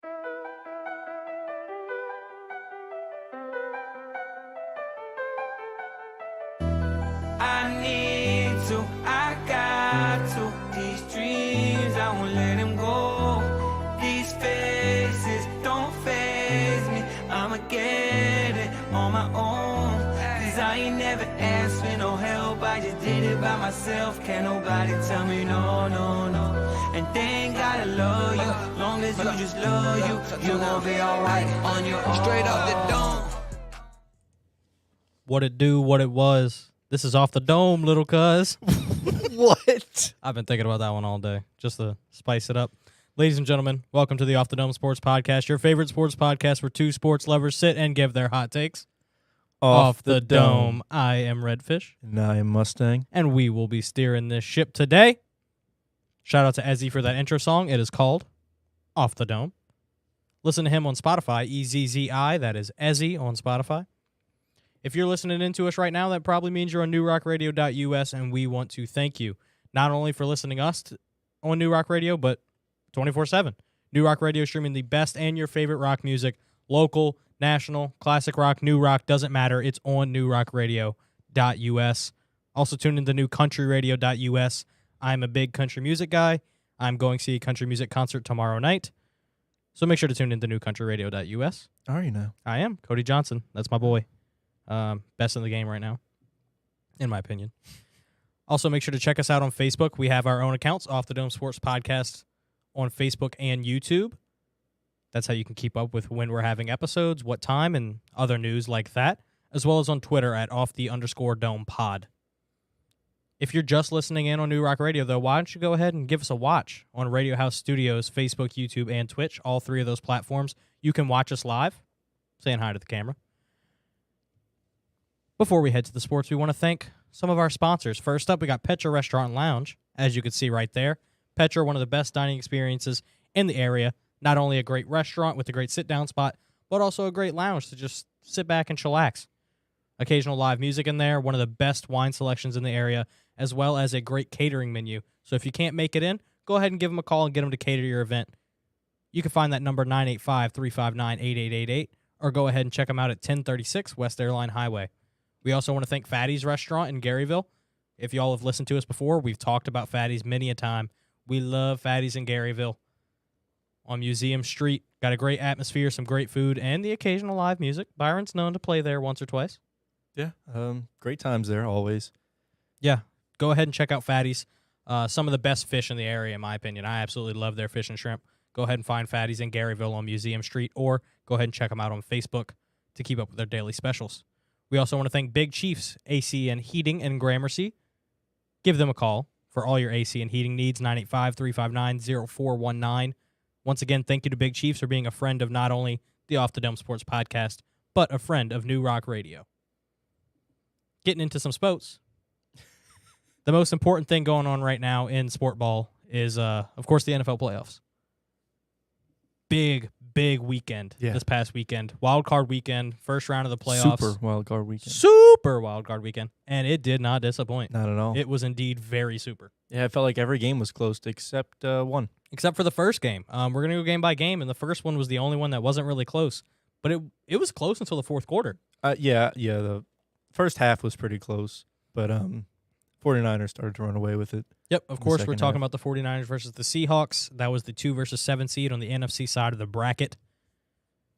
I need to, I got to. These dreams, I won't let them go. These faces don't faze me. I'ma get it on my own. Cause I ain't never asked for no help. I just did it by myself. Can't nobody tell me no, no, no. And they ain't gotta love you. Long as you just love you, you gon' be alright on your own. Straight up the dome. What it do, what it was. This is Off the Dome, little cuz. What? I've been thinking about that one all day, just to spice it up. Ladies and gentlemen, welcome to the Off the Dome Sports Podcast, your favorite sports podcast where two sports lovers sit and give their hot takes. Off the Dome. I am Redfish. And I am Mustang. And we will be steering this ship today. Shout out to Ezzy for that intro song. It is called Off the Dome. Listen to him on Spotify, EZZI. That is Ezzy on Spotify. If you're listening into us right now, that probably means you're on newrockradio.us, and we want to thank you not only for listening to us on New Rock Radio, but 24/7. New Rock Radio streaming the best and your favorite rock music, local, national, classic rock, new rock, doesn't matter. It's on newrockradio.us. Also tune into newcountryradio.us. I'm a big country music guy. I'm going to see a country music concert tomorrow night. So make sure to tune into newcountryradio.us. Are you now? I am. Cody Johnson. That's my boy. Best in the game right now, in my opinion. Also, make sure to check us out on Facebook. We have our own accounts, Off the Dome Sports Podcast, on Facebook and YouTube. That's how you can keep up with when we're having episodes, what time, and other news like that, as well as on Twitter at @off_the_dome pod. If you're just listening in on New Rock Radio, though, why don't you go ahead and give us a watch on Radio House Studios, Facebook, YouTube, and Twitch, all three of those platforms. You can watch us live, saying hi to the camera. Before we head to the sports, we want to thank some of our sponsors. First up, we got Petra Restaurant and Lounge, as you can see right there. Petra, one of the best dining experiences in the area. Not only a great restaurant with a great sit-down spot, but also a great lounge to just sit back and chillax. Occasional live music in there, one of the best wine selections in the area, as well as a great catering menu. So if you can't make it in, go ahead and give them a call and get them to cater your event. You can find that number 985-359-8888, or go ahead and check them out at 1036 West Airline Highway. We also want to thank Fatty's Restaurant in Garyville. If y'all have listened to us before, we've talked about Fatty's many a time. We love Fatty's in Garyville. On Museum Street, got a great atmosphere, some great food, and the occasional live music. Byron's known to play there once or twice. Yeah. Great times there, always. Yeah, go ahead and check out Fatty's. Some of the best fish in the area, in my opinion. I absolutely love their fish and shrimp. Go ahead and find Fatty's in Garyville on Museum Street, or go ahead and check them out on Facebook to keep up with their daily specials. We also want to thank Big Chiefs AC and Heating in Gramercy. Give them a call for all your AC and heating needs, 985-359-0419. Once again, thank you to Big Chiefs for being a friend of not only the Off the Dome Sports Podcast, but a friend of New Rock Radio. Getting into some sports. The most important thing going on right now in sport ball is, of course, the NFL playoffs. Big weekend this past weekend. Wild card weekend, first round of the playoffs. Super wild card weekend. Super wild card weekend. And it did not disappoint. Not at all. It was indeed very super. Yeah, I felt like every game was close except one. Except for the first game. We're going to go game by game, and the first one was the only one that wasn't really close. But it was close until the fourth quarter. Yeah, the first half was pretty close, but 49ers started to run away with it. Yep, of course, we're talking half. about the 49ers versus the Seahawks. That was the 2 versus 7 seed on the NFC side of the bracket.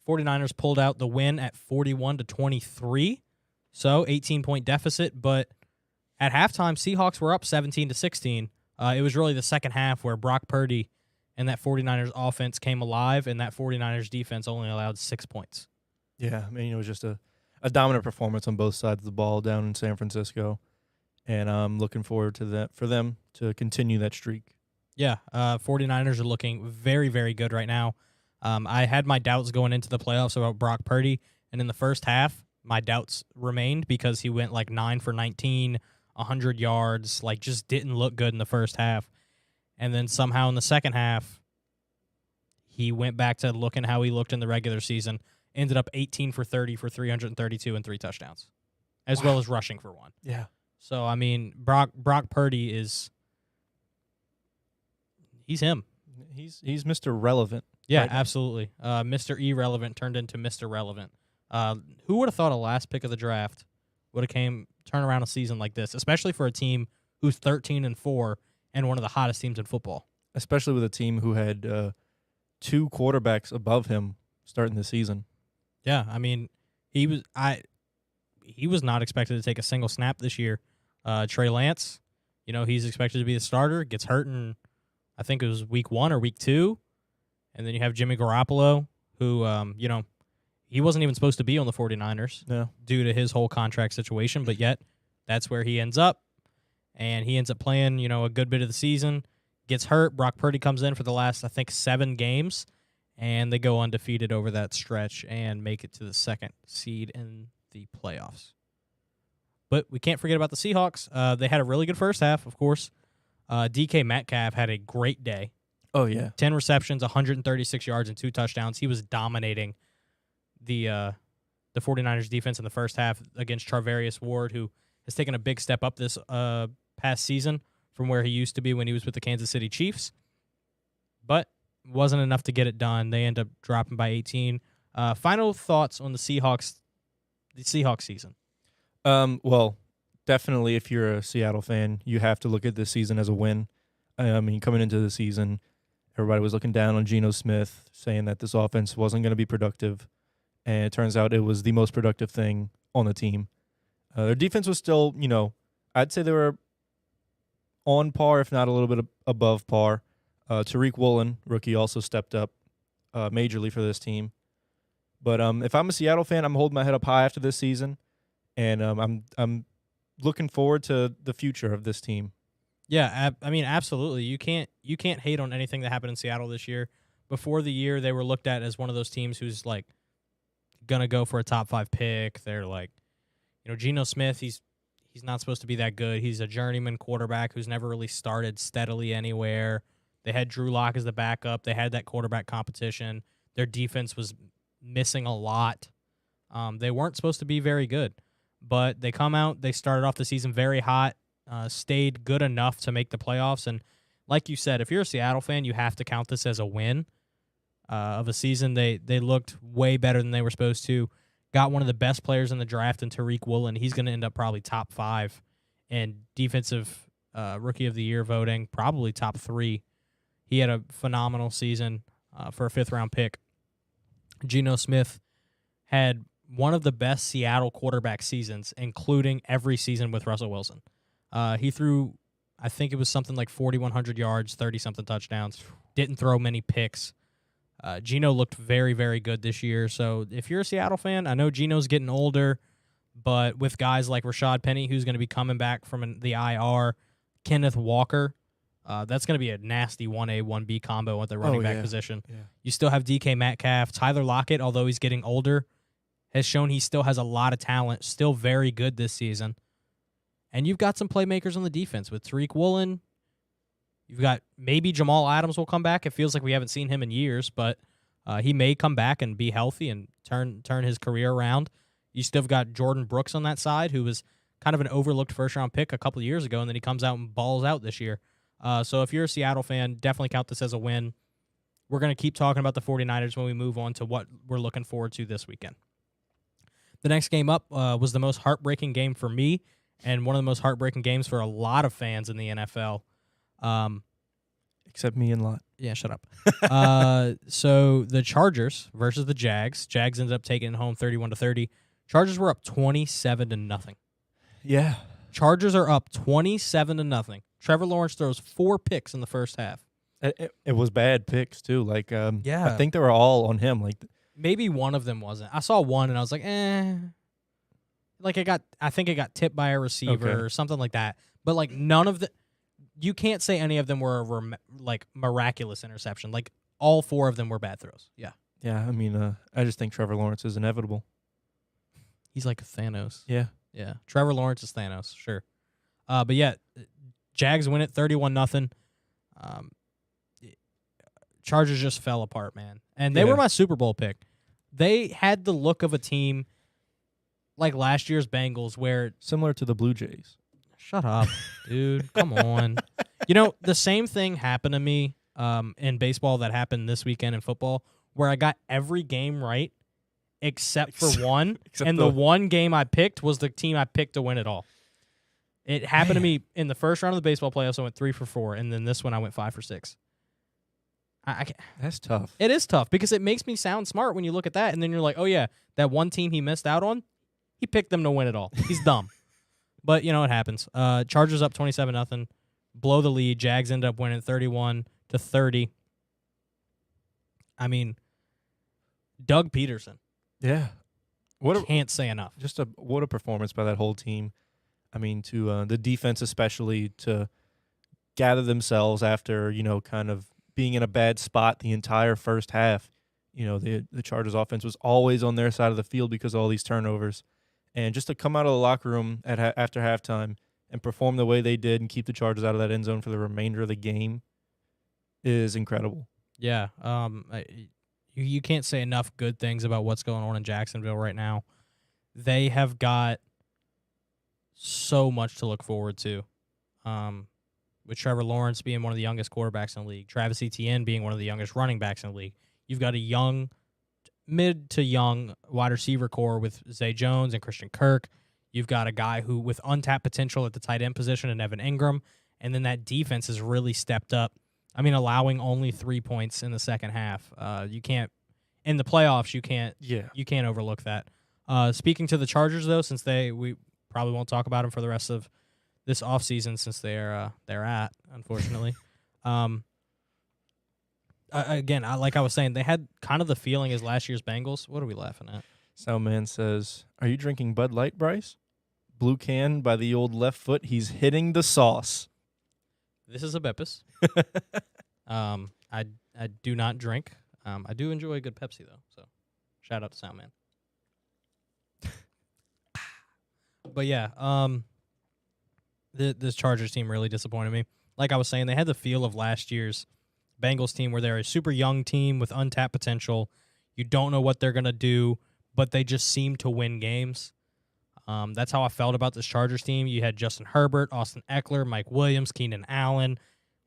49ers pulled out the win at 41-23, so 18-point deficit. But at halftime, Seahawks were up 17-16. It was really the second half where Brock Purdy and that 49ers offense came alive, and that 49ers defense only allowed 6 points. Yeah, I mean, it was just a dominant performance on both sides of the ball down in San Francisco. And I'm looking forward to that for them to continue that streak. Yeah, 49ers are looking very, very good right now. I had my doubts going into the playoffs about Brock Purdy, and in the first half, my doubts remained because he went like 9 for 19, 100 yards, like just didn't look good in the first half. And then somehow in the second half, he went back to looking how he looked in the regular season, ended up 18 for 30 for 332 and 3 touchdowns, as well as rushing for 1. Yeah. So, I mean, Brock Purdy he's him. He's Mr. Relevant. Yeah, right now. absolutely. Mr. Irrelevant turned into Mr. Relevant. Who would have thought a last pick of the draft would have turn around a season like this, especially for a team who's 13-4 and one of the hottest teams in football. Especially with a team who had 2 quarterbacks above him starting the season. Yeah, I mean, he was not expected to take a single snap this year. Trey Lance, he's expected to be the starter, gets hurt in, I think it was week 1 or week 2. And then you have Jimmy Garoppolo, who, he wasn't even supposed to be on the 49ers due to his whole contract situation, but yet that's where he ends up. And he ends up playing, a good bit of the season, gets hurt. Brock Purdy comes in for the last, I think, 7 games, and they go undefeated over that stretch and make it to the 2nd seed in the playoffs. But we can't forget about the Seahawks. They had a really good first half, of course. DK Metcalf had a great day. Oh, yeah. 10 receptions, 136 yards, and 2 touchdowns. He was dominating the 49ers defense in the first half against Charvarius Ward, who has taken a big step up this past season from where he used to be when he was with the Kansas City Chiefs. But wasn't enough to get it done. They end up dropping by 18. Final thoughts on the Seahawks season? Well, definitely if you're a Seattle fan, you have to look at this season as a win. I mean, coming into the season, everybody was looking down on Geno Smith, saying that this offense wasn't going to be productive. And it turns out it was the most productive thing on the team. Their defense was still, I'd say they were on par, if not a little bit above par. Tariq Woolen, rookie, also stepped up majorly for this team. But if I'm a Seattle fan, I'm holding my head up high after this season, and I'm looking forward to the future of this team. Yeah, I mean, absolutely. You can't hate on anything that happened in Seattle this year. Before the year, they were looked at as one of those teams who's like gonna go for a top 5 pick. They're like, Geno Smith, he's not supposed to be that good. He's a journeyman quarterback who's never really started steadily anywhere. They had Drew Lock as the backup. They had that quarterback competition. Their defense was missing a lot. They weren't supposed to be very good, but they come out. They started off the season very hot. Stayed good enough to make the playoffs. And like you said, if you're a Seattle fan, you have to count this as a win of a season. They looked way better than they were supposed to. Got one of the best players in the draft in Tariq Woolen. He's going to end up probably top 5 in defensive rookie of the year voting, probably top 3. He had a phenomenal season for a 5th-round pick. Geno Smith had one of the best Seattle quarterback seasons, including every season with Russell Wilson. He threw, I think it was something like 4,100 yards, 30-something touchdowns. Didn't throw many picks. Geno looked very, very good this year. So if you're a Seattle fan, I know Geno's getting older, but with guys like Rashad Penny, who's going to be coming back from the IR, Kenneth Walker, that's going to be a nasty 1A, 1B combo at the running back position. Yeah. You still have DK Metcalf. Tyler Lockett, although he's getting older, has shown he still has a lot of talent, still very good this season. And you've got some playmakers on the defense with Tariq Woolen. You've got maybe Jamal Adams will come back. It feels like we haven't seen him in years, but he may come back and be healthy and turn his career around. You still have got Jordan Brooks on that side, who was kind of an overlooked first-round pick a couple of years ago, and then he comes out and balls out this year. So if you're a Seattle fan, definitely count this as a win. We're going to keep talking about the 49ers when we move on to what we're looking forward to this weekend. The next game up was the most heartbreaking game for me and one of the most heartbreaking games for a lot of fans in the NFL. Except me and Lot. Yeah, shut up. So the Chargers versus the Jags. Jags ended up taking it home 31-30. Chargers were up 27-0. Yeah. Chargers are up 27-0. Trevor Lawrence throws 4 picks in the first half. It was bad picks too. Like, yeah, I think they were all on him. Like, maybe one of them wasn't. I saw one and I was like, Like I think it got tipped by a receiver or something like that. But like none of the, you can't say any of them were a miraculous interception. Like all 4 of them were bad throws. Yeah. Yeah. I mean, I just think Trevor Lawrence is inevitable. He's like Thanos. Yeah. Yeah. Trevor Lawrence is Thanos. Sure. But yeah, Jags win it 31-0. Chargers just fell apart, man. And they were my Super Bowl pick. They had the look of a team like last year's Bengals where... Similar to the Blue Jays. Shut up, dude. Come on. The same thing happened to me in baseball that happened this weekend in football, where I got every game right except for one, Except and the one game I picked was the team I picked to win it all. It happened to me in the first round of the baseball playoffs. I went 3 for 4, and then this one I went 5 for 6. I can't, That's tough. it is tough because it makes me sound smart when you look at that, and then you're like, oh yeah, that one team he missed out on, he picked them to win it all. He's dumb. But, it happens. Chargers up 27-0. Blow the lead. Jags end up winning 31-30. I mean, Doug Peterson. Yeah. Can't say enough. What a performance by that whole team. I mean, to the defense especially, to gather themselves after, kind of being in a bad spot the entire first half. The Chargers offense was always on their side of the field because of all these turnovers. And just to come out of the locker room after halftime and perform the way they did and keep the Chargers out of that end zone for the remainder of the game is incredible. Yeah. You can't say enough good things about what's going on in Jacksonville right now. They have got so much to look forward to. With Trevor Lawrence being one of the youngest quarterbacks in the league, Travis Etienne being one of the youngest running backs in the league. You've got a mid to young wide receiver core with Zay Jones and Christian Kirk. You've got a guy who with untapped potential at the tight end position in Evan Ingram. And then that defense has really stepped up. I mean, allowing only 3 points in the second half. You can't in the playoffs. You can't overlook that. Speaking to the Chargers though, since we probably won't talk about them for the rest of this offseason since they're at, unfortunately. Again, like I was saying, they had kind of the feeling as last year's Bengals. What are we laughing at? Soundman says, "Are you drinking Bud Light, Bryce? Blue can by the old left foot. He's hitting the sauce." This is a Beppis. I do not drink. I do enjoy a good Pepsi though. So, shout out to Soundman. But yeah, this Chargers team really disappointed me. Like I was saying, they had the feel of last year's Bengals team where they're a super young team with untapped potential. You don't know what they're going to do, but they just seem to win games. That's how I felt about this Chargers team. You had Justin Herbert, Austin Eckler, Mike Williams, Keenan Allen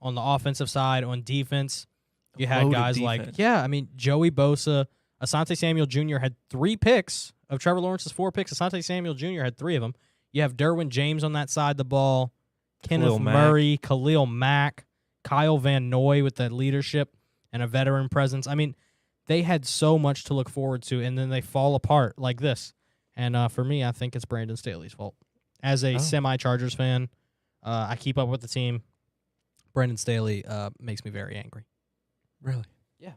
on the offensive side. On defense, you had guys like, Joey Bosa, Asante Samuel Jr. had 3 picks. Of Trevor Lawrence's 4 picks, Asante Samuel Jr. had 3 of them. You have Derwin James on that side of the ball, Kenneth Murray, Khalil Mack, Kyle Van Noy with that leadership and a veteran presence. I mean, they had so much to look forward to, and then they fall apart like this. And for me, I think it's Brandon Staley's fault. As a semi-Chargers fan, I keep up with the team. Brandon Staley makes me very angry. Really? Yeah.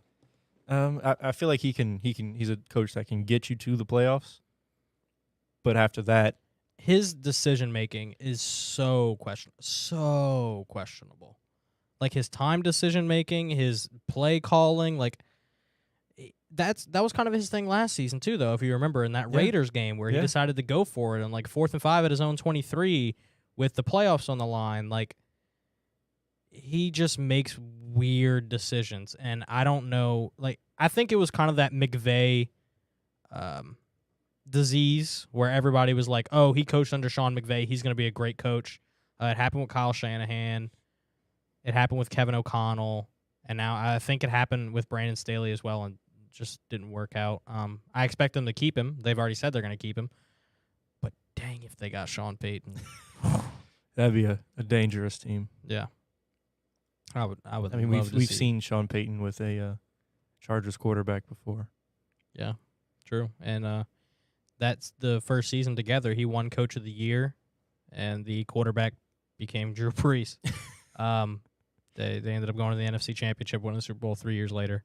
I feel like he's a coach that can get you to the playoffs. But after that, his decision making is so questionable. Like his time decision making, his play calling, like that was kind of his thing last season too, though, if you remember in that Raiders game where he decided to go for it on like 4th and 5 at his own 23 with the playoffs on the line. Like he just makes weird decisions, and I don't know. Like I think it was kind of that McVay disease where everybody was like, "Oh, he coached under Sean McVay. He's going to be a great coach." It happened with Kyle Shanahan. It happened with Kevin O'Connell, and now I think it happened with Brandon Staley as well, and just didn't work out. I expect them to keep him. They've already said they're going to keep him, but dang, if they got Sean Payton, that'd be a dangerous team. Yeah. I would. I mean, we've seen Sean Payton with a Chargers quarterback before. Yeah, true. And that's the first season together. He won Coach of the Year, and the quarterback became Drew Brees. They ended up going to the NFC Championship, winning the Super Bowl 3 years later.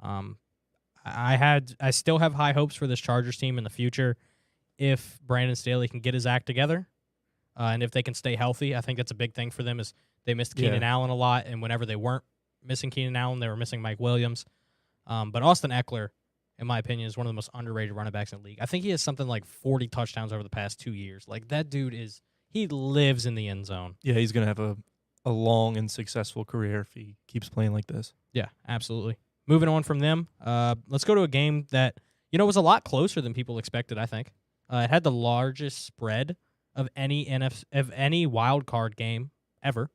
I still have high hopes for this Chargers team in the future if Brandon Staley can get his act together, and if they can stay healthy. I think that's a big thing for them. Is they missed Keenan Allen a lot, and whenever they weren't missing Keenan Allen, they were missing Mike Williams. But Austin Eckler, in my opinion, is one of the most underrated running backs in the league. I think he has something like 40 touchdowns over the past 2 years. Like, that dude he lives in the end zone. Yeah, he's going to have a long and successful career if he keeps playing like this. Yeah, absolutely. Moving on from them, let's go to a game that, was a lot closer than people expected, I think. It had the largest spread of any wild card game ever.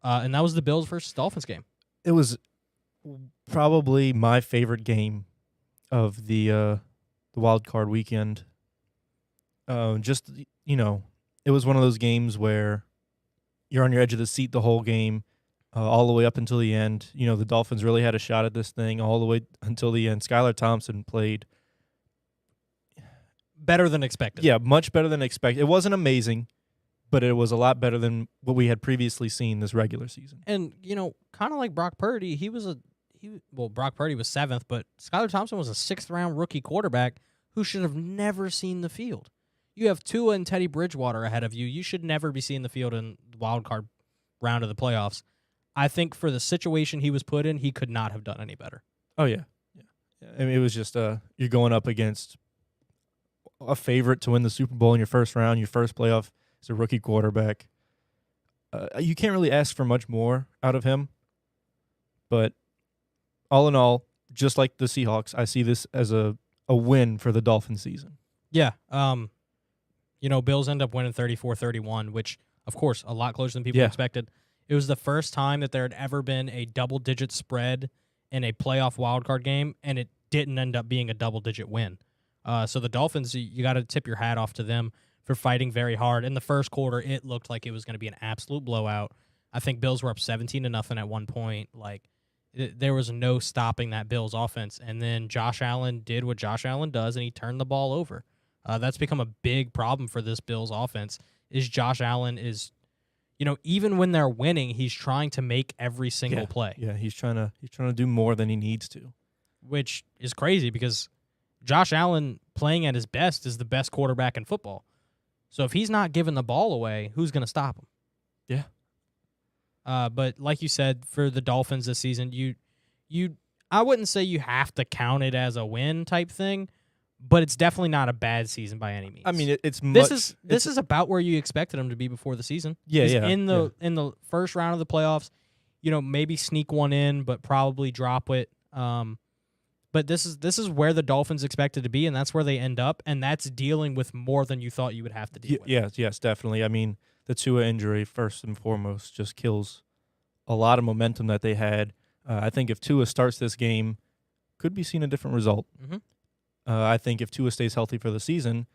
And that was the Bills versus Dolphins game. It was Probably my favorite game of the wild card weekend. Just it was one of those games where you're on your edge of the seat the whole game, all the way up until the end. The Dolphins really had a shot at this thing all the way until the end. Skylar Thompson played Better than expected. Yeah, much better than expected. It wasn't amazing, but it was a lot better than what we had previously seen this regular season. And, kind of like Brock Purdy, Brock Purdy was 7th, but Skylar Thompson was a 6th-round rookie quarterback who should have never seen the field. You have Tua and Teddy Bridgewater ahead of you. You should never be seeing the field in the wild card round of the playoffs. I think for the situation he was put in, he could not have done any better. Oh, yeah. I mean, it was just you're going up against a favorite to win the Super Bowl in your first round, your first playoff as a rookie quarterback. You can't really ask for much more out of him. But all in all, just like the Seahawks, I see this as a win for the Dolphins season. Yeah. Bills end up winning 34-31, which, of course, a lot closer than people expected. It was the first time that there had ever been a double-digit spread in a playoff wildcard game, and it didn't end up being a double-digit win. So the Dolphins, you got to tip your hat off to them for fighting very hard. In the first quarter, it looked like it was going to be an absolute blowout. I think Bills were up 17-0 at one point. There was no stopping that Bills offense. And then Josh Allen did what Josh Allen does, and he turned the ball over. That's become a big problem for this Bills offense. Is Josh Allen is, even when they're winning, he's trying to make every single play. Yeah, he's trying to do more than he needs to, which is crazy because Josh Allen playing at his best is the best quarterback in football. So if he's not giving the ball away, who's going to stop him? Yeah. But like you said, for the Dolphins this season, I wouldn't say you have to count it as a win type thing, but it's definitely not a bad season by any means. I mean, this is about where you expected them to be before the season. In the first round of the playoffs, maybe sneak one in, but probably drop it. But this is where the Dolphins expected to be, and that's where they end up, and that's dealing with more than you thought you would have to deal with. Yes, definitely. I mean, the Tua injury, first and foremost, just kills a lot of momentum that they had. I think if Tua starts this game, could be seen a different result. Mm-hmm. I think if Tua stays healthy for the season,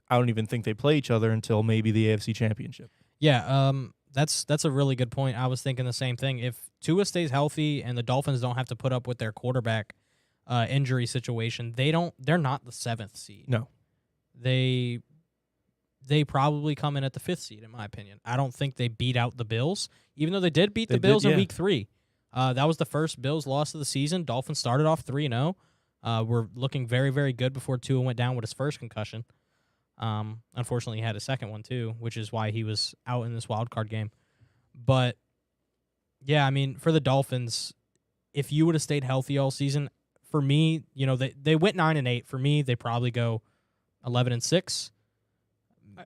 I don't even think they play each other until maybe the AFC Championship. Yeah, that's a really good point. I was thinking the same thing. If Tua stays healthy and the Dolphins don't have to put up with their quarterback injury situation, they're not the 7th seed. No. They probably come in at the 5th seed, in my opinion. I don't think they beat out the Bills, even though they did beat the Bills in Week 3. That was the first Bills loss of the seaseason. Dolphins started off 3-0. Were looking very, very good before Tua went down with his first concussion. Unfortunately, he had a second one too, which is why he was out in this wild card game. But, yeah, I mean, for the Dolphins, if you would have stayed healthy all season, for me, they went 9-8. For me, they probably go 11-6.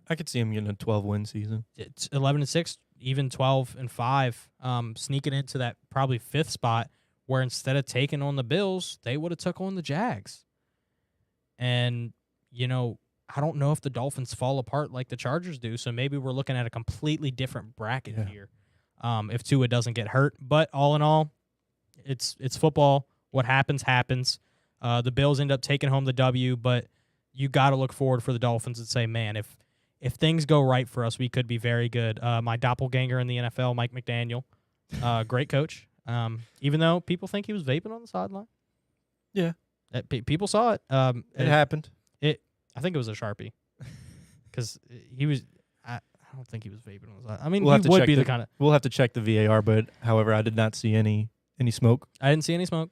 I could see him getting a 12-win season. It's 11-6, even 12-5, sneaking into that probably 5th spot, where instead of taking on the Bills, they would have took on the Jags. And, I don't know if the Dolphins fall apart like the Chargers do, so maybe we're looking at a completely different bracket here if Tua doesn't get hurt. But all in all, it's football. What happens, happens. The Bills end up taking home the W, but you got to look forward for the Dolphins and say, man, if things go right for us, we could be very good. My doppelganger in the NFL, Mike McDaniel, great coach. Even though people think he was vaping on the sideline. Yeah. People saw it. It happened. I think it was a Sharpie. Because he was... I don't think he was vaping on the sideline. I mean, We'll he would be the kind of... We'll have to check the VAR, but however, I did not see any smoke. I didn't see any smoke.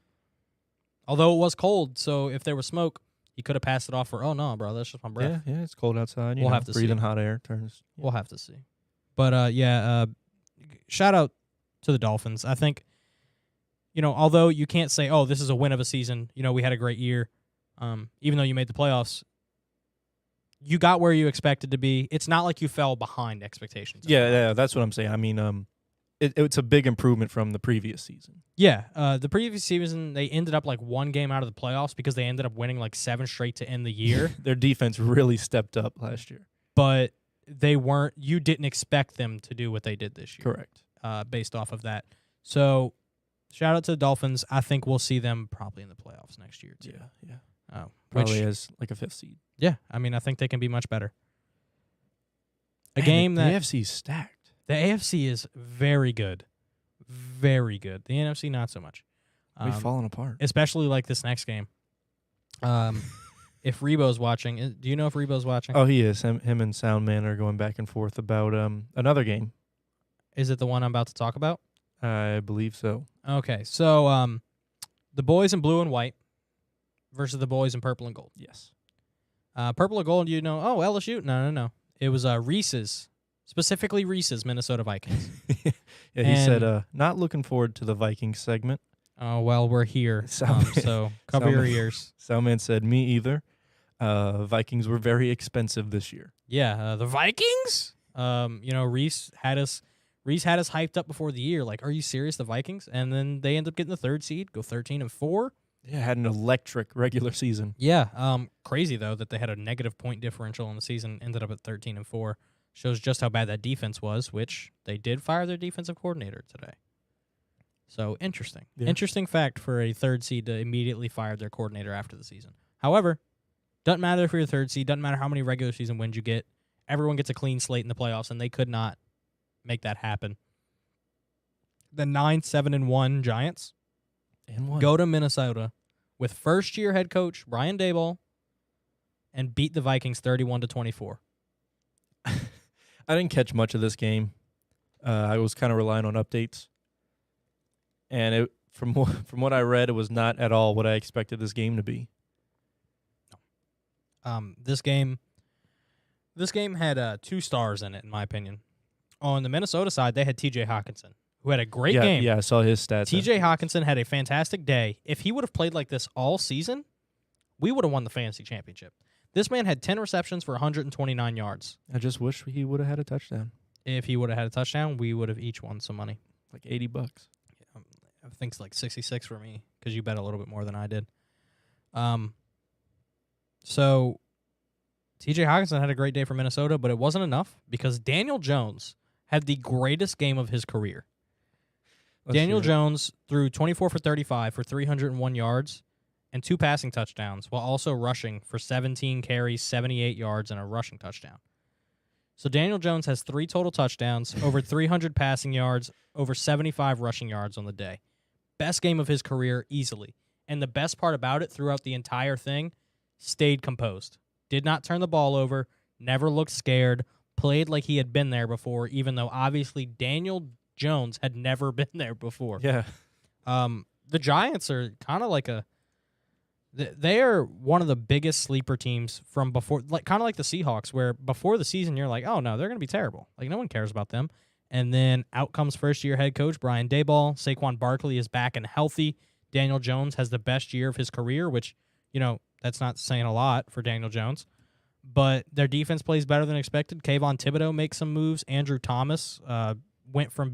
Although it was cold, so if there was smoke, he could have passed it off for, oh, no, bro, that's just my breath. Yeah, it's cold outside. We'll have to breathing see. hot air turns. We'll have to see. But, shout out to the Dolphins. I think, although you can't say, oh, this is a win of a season, we had a great year, even though you made the playoffs, you got where you expected to be. It's not like you fell behind expectations. Yeah, that's what I'm saying. I mean, it's a big improvement from the previous season. Yeah, the previous season, they ended up like one game out of the playoffs because they ended up winning like 7 straight to end the year. Their defense really stepped up last year. But you didn't expect them to do what they did this year. Correct. Based off of that. So, shout out to the Dolphins. I think we'll see them probably in the playoffs next year too. Yeah. Oh, Probably which, as like a 5th seed. yeah, I mean, I think they can be much better. A Man, game the that AFC's stacked. the AFC is very good, very good. The NFC not so much. We've fallen apart. Especially like this next game. If Rebo's watching, do you know if Rebo's watching? Oh, he is. Him and Soundman are going back and forth about another game. Is it the one I'm about to talk about? I believe so. Okay, so the boys in blue and white versus the boys in purple and gold. Yes. Purple and gold, oh, LSU? No. It was Reese's, specifically Reese's Minnesota Vikings. Yeah, he said, not looking forward to the Vikings segment. Oh, well, we're here, so cover your ears. Soundman said, me either. Vikings were very expensive this year. Yeah, the Vikings? Reese had us hyped up before the year. Like, are you serious, the Vikings? And then they end up getting the 3rd seed, go 13-4. Yeah, had an electric regular season. Yeah, crazy, though, that they had a negative point differential in the season, ended up at 13-4. Shows just how bad that defense was, which they did fire their defensive coordinator today. So, interesting. Yeah. Interesting fact for a 3rd seed to immediately fire their coordinator after the season. However, doesn't matter if you're a 3rd seed, doesn't matter how many regular season wins you get. Everyone gets a clean slate in the playoffs, and they could not make that happen. The 9-7-1 Giants And one. go to Minnesota with first-year head coach Brian Daboll and beat the Vikings 31-24. I didn't catch much of this game. I was kind of relying on updates. And from what I read, it was not at all what I expected this game to be. This game had 2 stars in it, in my opinion. On the Minnesota side, they had T.J. Hawkinson, who had a great game. Yeah, I saw his stats. T.J. Hawkinson had a fantastic day. If he would have played like this all season, we would have won the fantasy championship. This man had 10 receptions for 129 yards. I just wish he would have had a touchdown. If he would have had a touchdown, we would have each won some money. Like $80. I think it's like 66 for me because you bet a little bit more than I did. So T.J. Hawkinson had a great day for Minnesota, but it wasn't enough because Daniel Jones had the greatest game of his career. Daniel Jones threw 24 for 35 for 301 yards and 2 passing touchdowns while also rushing for 17 carries, 78 yards, and a rushing touchdown. So Daniel Jones has 3 total touchdowns, over 300 passing yards, over 75 rushing yards on the day. Best game of his career easily. And the best part about it throughout the entire thing, stayed composed. Did not turn the ball over, never looked scared, played like he had been there before, even though obviously Daniel Jones had never been there before. Yeah. The Giants are kind of like they are one of the biggest sleeper teams from before, like kind of like the Seahawks, where before the season you're like, oh no, they're going to be terrible. Like no one cares about them. And then out comes first-year head coach Brian Daboll. Saquon Barkley is back and healthy. Daniel Jones has the best year of his career, which, that's not saying a lot for Daniel Jones. But their defense plays better than expected. Kayvon Thibodeau makes some moves. Andrew Thomas went from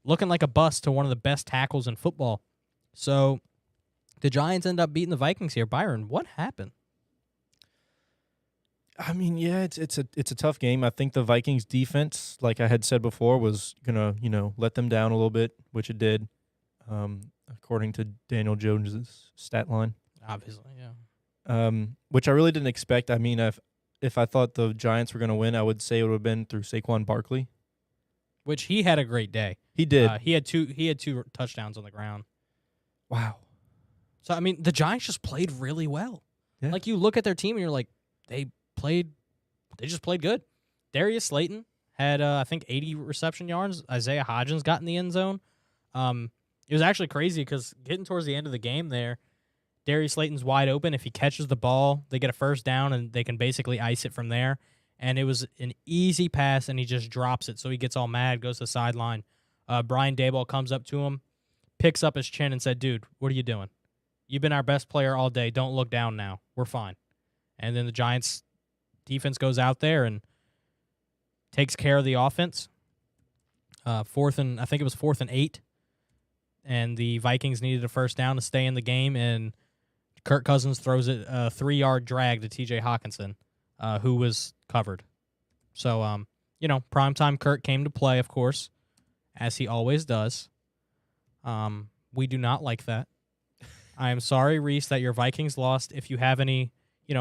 looking like a bust to one of the best tackles in football. So the Giants end up beating the Vikings here. Byron, what happened? I mean, yeah, it's a tough game. I think the Vikings defense, like I had said before, was gonna let them down a little bit, which it did, according to Daniel Jones's stat line. Obviously, yeah. Which I really didn't expect. I mean, if I thought the Giants were gonna win, I would say it would have been through Saquon Barkley. Which he had a great day. He did. He had two touchdowns on the ground. Wow. So I mean, the Giants just played really well. Yeah. Like you look at their team and you're like, they just played good. Darius Slayton had I think 80 reception yards. Isaiah Hodgins got in the end zone. It was actually crazy because getting towards the end of the game there, Darius Slayton's wide open. If he catches the ball, they get a first down and they can basically ice it from there. And it was an easy pass, and he just drops it. So he gets all mad, goes to the sideline. Brian Daboll comes up to him, picks up his chin, and said, dude, what are you doing? You've been our best player all day. Don't look down now. We're fine. And then the Giants' defense goes out there and takes care of the offense. I think it was 4th and 8. And the Vikings needed a first down to stay in the game, and Kirk Cousins throws it a 3-yard drag to T.J. Hawkinson, who was covered. So, primetime Kirk came to play, of course, as he always does. We do not like that. I am sorry, Reese, that your Vikings lost. If you have any,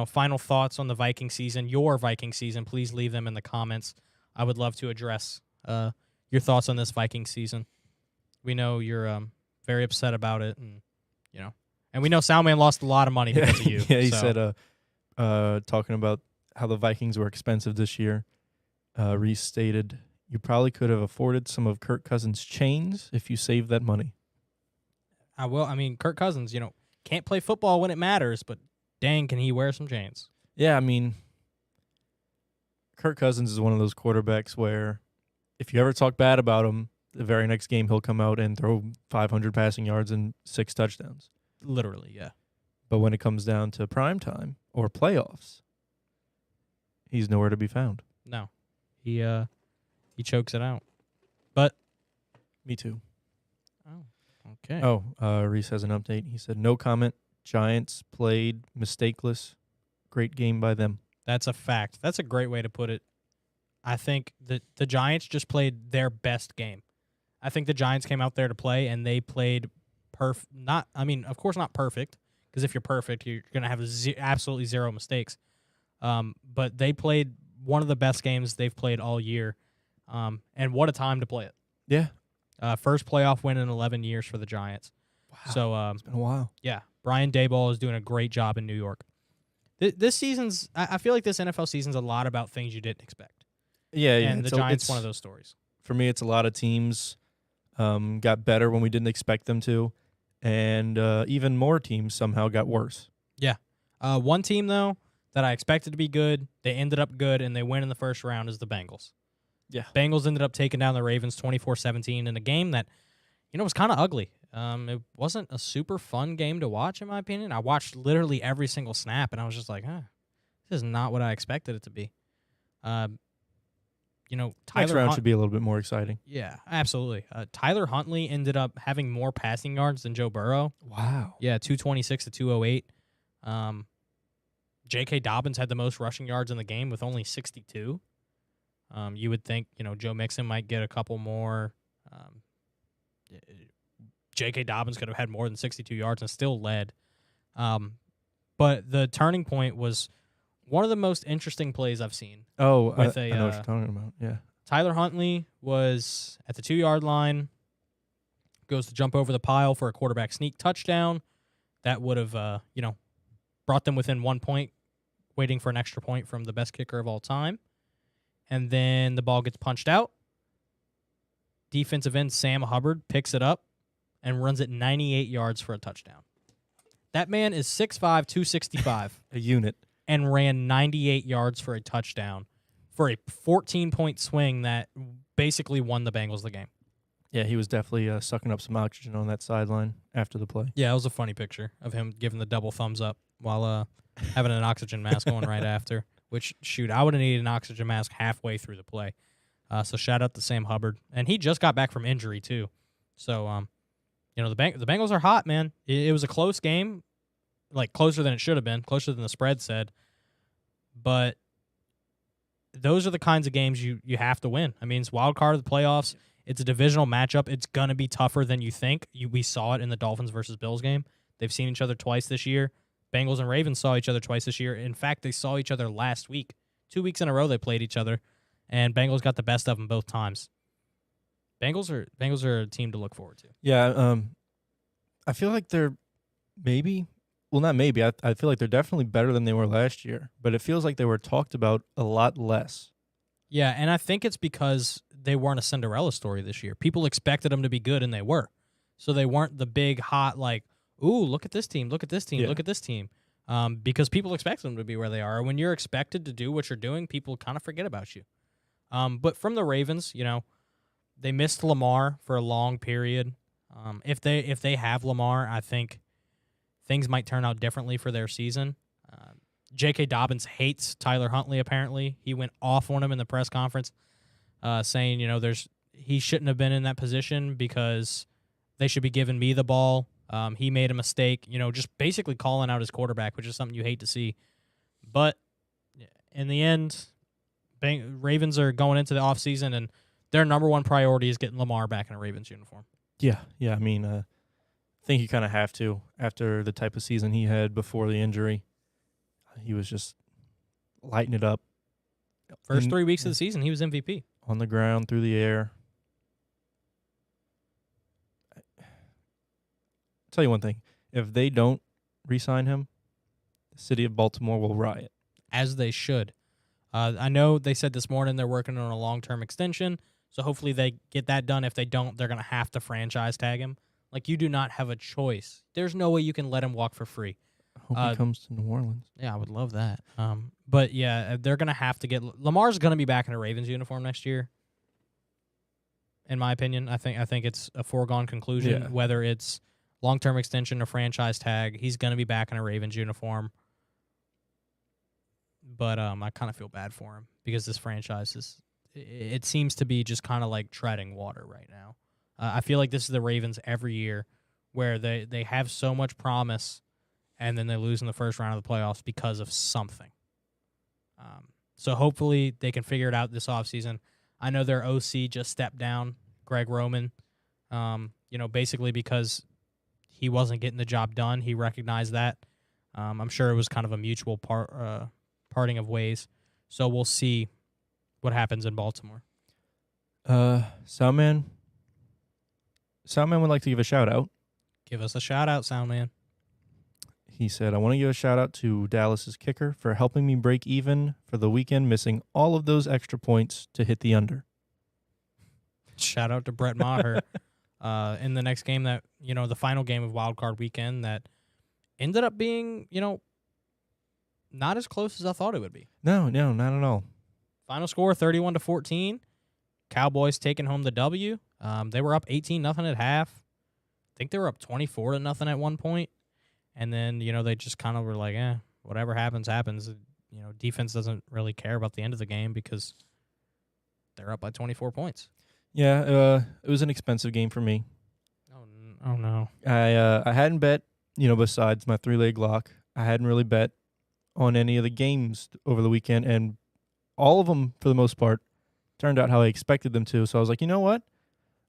final thoughts on the Viking season, your Viking season, please leave them in the comments. I would love to address your thoughts on this Viking season. We know you're very upset about it, and we know Soundman lost a lot of money because of you. Yeah, he so. said, talking about how the Vikings were expensive this year, Reese stated, "You probably could have afforded some of Kirk Cousins' chains if you saved that money." I will. I mean, Kirk Cousins, can't play football when it matters, but dang, can he wear some chains? Yeah, I mean, Kirk Cousins is one of those quarterbacks where if you ever talk bad about him, the very next game he'll come out and throw 500 passing yards and 6 touchdowns. Literally, yeah. But when it comes down to prime time or playoffs, he's nowhere to be found. No, he chokes it out. But Me too. oh, okay. Oh, Reese has an update. He said, "No comment. Giants played mistakeless. Great game by them." That's a fact. That's a great way to put it. I think that the Giants just played their best game. I think the Giants came out there to play, and they played of course not perfect, because if you're perfect, you're going to have absolutely zero mistakes. But they played one of the best games they've played all year, and what a time to play it. Yeah. First playoff win in 11 years for the Giants. Wow. So, It's been a while. yeah, Brian Daboll is doing a great job in New York. This season's, I feel like this NFL season's a lot about things you didn't expect. Yeah, yeah. And the Giants one of those stories. For me, it's a lot of teams got better when we didn't expect them to, and even more teams somehow got worse. Yeah. One team, though, that I expected to be good, they ended up good, and they win in the first round is the Bengals. Yeah. Bengals ended up taking down the Ravens 24-17 in a game that, was kind of ugly. It wasn't a super fun game to watch, in my opinion. I watched literally every single snap, and I was just like, this is not what I expected it to be. Tyler Next round should be a little bit more exciting. Yeah, absolutely. Tyler Huntley ended up having more passing yards than Joe Burrow. Wow. Yeah, 226 to 208. J.K. Dobbins had the most rushing yards in the game with only 62. You would think, Joe Mixon might get a couple more. J.K. Dobbins could have had more than 62 yards and still led. But the turning point was one of the most interesting plays I've seen. Oh, with I know what you're talking about. Yeah. Tyler Huntley was at the 2-yard line, goes to jump over the pile for a quarterback sneak touchdown. That would have, brought them within 1 point, waiting for an extra point from the best kicker of all time. And then the ball gets punched out. Defensive end Sam Hubbard picks it up and runs it 98 yards for a touchdown. That man is 6'5", 265. A unit. And ran 98 yards for a touchdown for a 14-point swing that basically won the Bengals the game. Yeah, he was definitely sucking up some oxygen on that sideline after the play. Yeah, it was a funny picture of him giving the double thumbs up while having an oxygen mask on right after. Which, shoot, I would have needed an oxygen mask halfway through the play. So shout out to Sam Hubbard. And he just got back from injury, too. So, the Bengals are hot, man. It was a close game, like closer than it should have been, closer than the spread said. But those are the kinds of games you have to win. I mean, it's wild card of the playoffs. It's a divisional matchup. It's going to be tougher than you think. We saw it in the Dolphins versus Bills game. They've seen each other twice this year. Bengals and Ravens saw each other twice this year. In fact, they saw each other last week. 2 weeks in a row they played each other, and Bengals got the best of them both times. Bengals are a team to look forward to. Yeah, I feel like they're not maybe. I feel like they're definitely better than they were last year, but it feels like they were talked about a lot less. Yeah, and I think it's because they weren't a Cinderella story this year. People expected them to be good, and they were. So they weren't the big, hot, like, ooh, look at this team, look at this team, look at this team. Because people expect them to be where they are. When you're expected to do what you're doing, people kind of forget about you. But from the Ravens, they missed Lamar for a long period. If they have Lamar, I think things might turn out differently for their season. J.K. Dobbins hates Tyler Huntley, apparently. He went off on him in the press conference, saying, he shouldn't have been in that position because they should be giving me the ball. He made a mistake, just basically calling out his quarterback, which is something you hate to see. But in the end, Ravens are going into the offseason, and their number one priority is getting Lamar back in a Ravens uniform. Yeah. I mean, I think you kind of have to after the type of season he had before the injury. He was just lighting it up. First In- 3 weeks of the season, he was MVP. on the ground, through the air. Tell you one thing. If they don't re-sign him, the city of Baltimore will riot. As they should. I know they said this morning they're working on a long-term extension, so hopefully they get that done. If they don't, they're going to have to franchise tag him. Like, you do not have a choice. There's no way you can let him walk for free. I hope he comes to New Orleans. Yeah, I would love that. But yeah, they're going to have to get Lamar's going to be back in a Ravens uniform next year. In my opinion, I think it's a foregone conclusion. Yeah. Whether it's long-term extension or franchise tag, he's going to be back in a Ravens uniform. But I kind of feel bad for him because this franchise it seems to be just kind of like treading water right now. I feel like this is the Ravens every year where they have so much promise and then they lose in the first round of the playoffs because of something. So hopefully they can figure it out this offseason. I know their OC just stepped down, Greg Roman, basically because he wasn't getting the job done. He recognized that. I'm sure it was kind of a mutual parting of ways. So we'll see what happens in Baltimore. Soundman would like to give a shout out. Give us a shout out, Soundman. He said, I want to give a shout out to Dallas's kicker for helping me break even for the weekend, missing all of those extra points to hit the under. Shout out to Brett Maher in the next game that, the final game of Wild Card Weekend that ended up being, not as close as I thought it would be. No, not at all. Final score 31-14. Cowboys taking home the W. They were up 18-0 at half. I think they were up 24-0 at one point. And then, they just kind of were like, whatever happens, happens. Defense doesn't really care about the end of the game because they're up by 24 points. Yeah, it was an expensive game for me. Oh no. I hadn't bet, besides my 3-leg lock, I hadn't really bet on any of the games over the weekend, and all of them, for the most part, turned out how I expected them to. So I was like, you know what?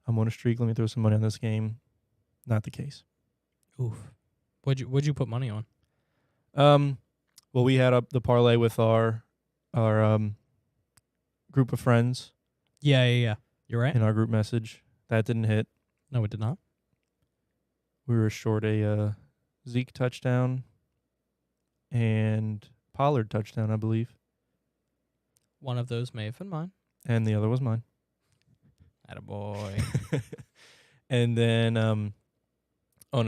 I'm on a streak. Let me throw some money on this game. Not the case. Oof. What'd you put money on? Well, we had up the parlay with our group of friends. Yeah. You're right. In our group message. That didn't hit. No, it did not. We were short a Zeke touchdown and Pollard touchdown, I believe. One of those may have been mine. And the other was mine. Attaboy. And then on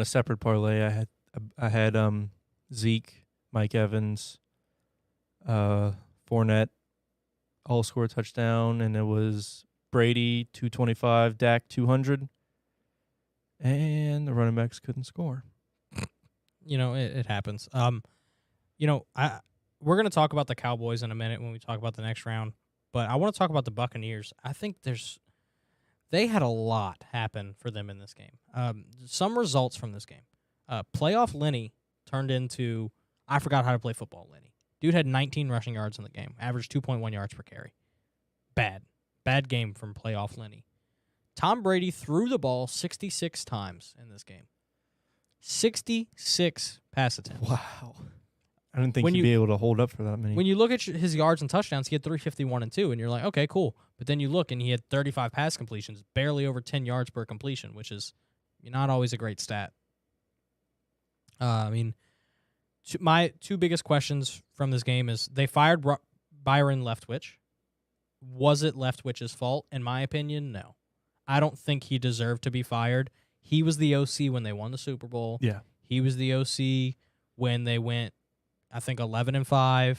a separate parlay, I had Zeke, Mike Evans, Fournette, all score touchdown, and it was Brady 225, Dak 200, and the running backs couldn't score. It happens. We're gonna talk about the Cowboys in a minute when we talk about the next round, but I want to talk about the Buccaneers. I think they had a lot happen for them in this game. Some results from this game. Playoff Lenny turned into I forgot how to play football Lenny. Dude had 19 rushing yards in the game, averaged 2.1 yards per carry. Bad game from playoff Lenny. Tom Brady threw the ball 66 times in this game. 66 pass attempts. Wow. I didn't think he'd be able to hold up for that many. When you look at his yards and touchdowns, he had 351 and 2, and you're like, okay, cool. But then you look, and he had 35 pass completions, barely over 10 yards per completion, which is not always a great stat. My two biggest questions from this game is they fired Byron Leftwich. Was it Leftwich's fault? In my opinion, no. I don't think he deserved to be fired. He was the OC when they won the Super Bowl. Yeah. He was the OC when they went, I think, 11-5.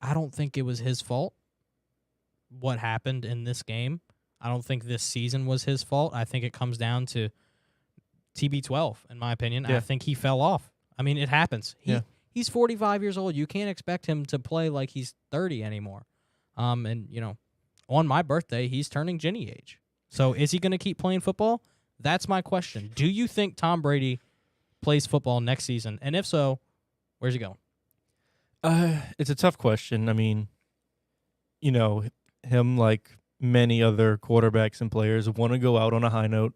I don't think it was his fault what happened in this game. I don't think this season was his fault. I think it comes down to TB12, in my opinion. Yeah. I think he fell off. It happens. He's 45 years old. You can't expect him to play like he's 30 anymore. On my birthday, he's turning Ginny age. So is he going to keep playing football? That's my question. Do you think Tom Brady plays football next season? And if so, where's he going? It's a tough question. Him, like many other quarterbacks and players, want to go out on a high note.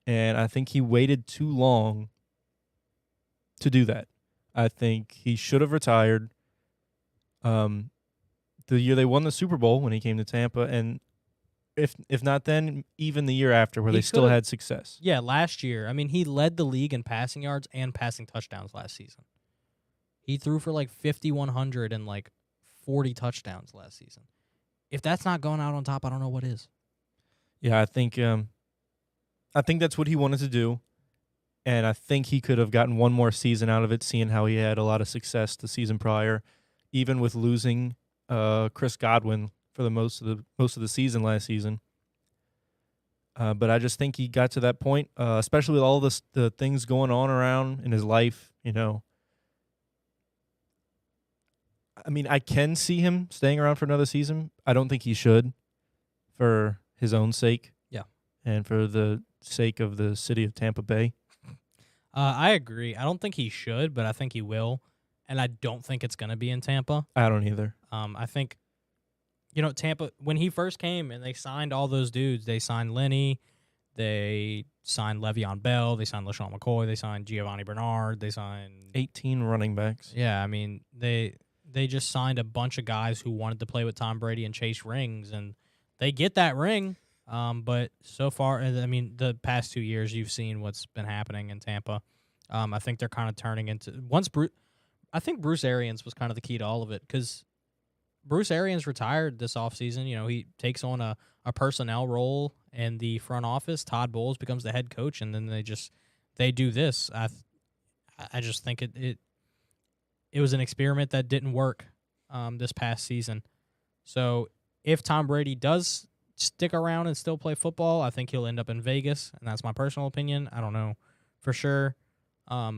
And I think he waited too long to do that. I think he should have retired the year they won the Super Bowl when he came to Tampa, and if not then, even the year after where He they still could've- had success. Yeah, last year. I mean, he led the league in passing yards and passing touchdowns last season. He threw for like 5,100 and like 40 touchdowns last season. If that's not going out on top, I don't know what is. Yeah, I think that's what he wanted to do, and I think he could have gotten one more season out of it, seeing how he had a lot of success the season prior, even with losing Chris Godwin for the most of the season last season. But I just think he got to that point, especially with all the things going on around in his life. I mean, I can see him staying around for another season. I don't think he should, for his own sake. Yeah. And for the sake of the city of Tampa Bay. I agree. I don't think he should, but I think he will. And I don't think it's going to be in Tampa. I don't either. I think, Tampa, when he first came and they signed all those dudes, they signed Lenny, they signed Le'Veon Bell, they signed LaShawn McCoy, they signed Giovanni Bernard, they signed 18 running backs. Yeah, I mean, they just signed a bunch of guys who wanted to play with Tom Brady and chase rings, and they get that ring. But so far, I mean, the past 2 years, you've seen what's been happening in Tampa. I think they're kind of turning into I think Bruce Arians was kind of the key to all of it, because Bruce Arians retired this offseason. He takes on a personnel role in the front office. Todd Bowles becomes the head coach, and then they do this. I just think it was an experiment that didn't work this past season. So if Tom Brady does stick around and still play football, I think he'll end up in Vegas, and that's my personal opinion. I don't know for sure. A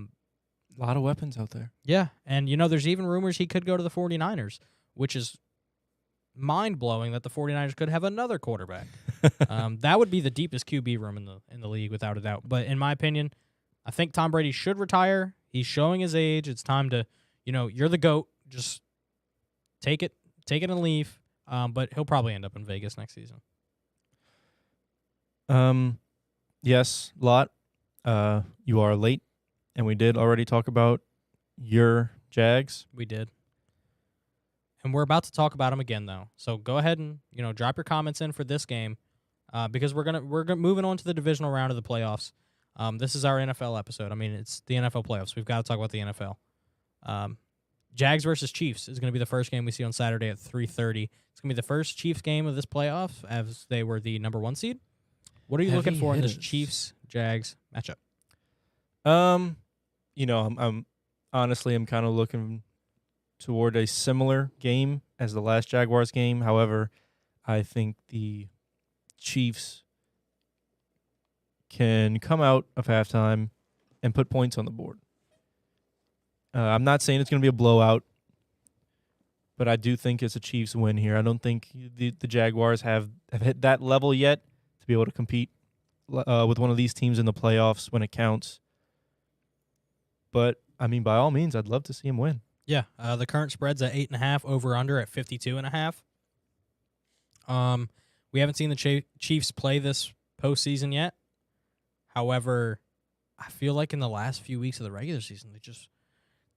lot of weapons out there. Yeah, and there's even rumors he could go to the 49ers, which is mind-blowing that the 49ers could have another quarterback. That would be the deepest QB room in the league, without a doubt. But in my opinion, I think Tom Brady should retire. He's showing his age. It's time to, you're the GOAT. Just take it and leave. But he'll probably end up in Vegas next season. Yes, Lot. You are late, and we did already talk about your Jags. We did. And we're about to talk about them again, though. So go ahead and drop your comments in for this game, because we're moving on to the divisional round of the playoffs. This is our NFL episode. I mean, it's the NFL playoffs. We've got to talk about the NFL. Jags versus Chiefs is going to be the first game we see on Saturday at 3:30. It's going to be the first Chiefs game of this playoff, as they were the number 1 seed. What are you looking for in this Chiefs-Jags matchup? I'm honestly, I'm kind of looking toward a similar game as the last Jaguars game. However, I think the Chiefs can come out of halftime and put points on the board. I'm not saying it's going to be a blowout, but I do think it's a Chiefs win here. I don't think the Jaguars have hit that level yet to be able to compete with one of these teams in the playoffs when it counts. But, I mean, by all means, I'd love to see him win. Yeah, the current spread's at 8.5, over/under at 52.5. We haven't seen the Chiefs play this postseason yet. However, I feel like in the last few weeks of the regular season,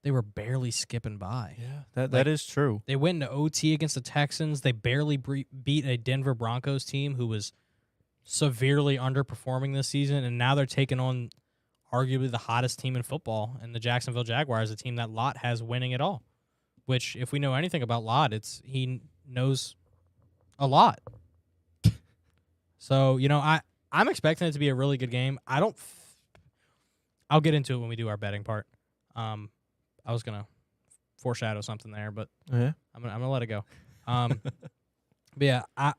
they were barely skipping by. Yeah, that is true. They went into OT against the Texans. They barely beat a Denver Broncos team who was severely underperforming this season, and now they're taking on arguably the hottest team in football, and the Jacksonville Jaguars, a team that Lott has winning it all. Which, if we know anything about Lott, he knows a lot. So, I'm expecting it to be a really good game. I'll get into it when we do our betting part. I was gonna foreshadow something there, but Yeah. I'm gonna let it go. But yeah, I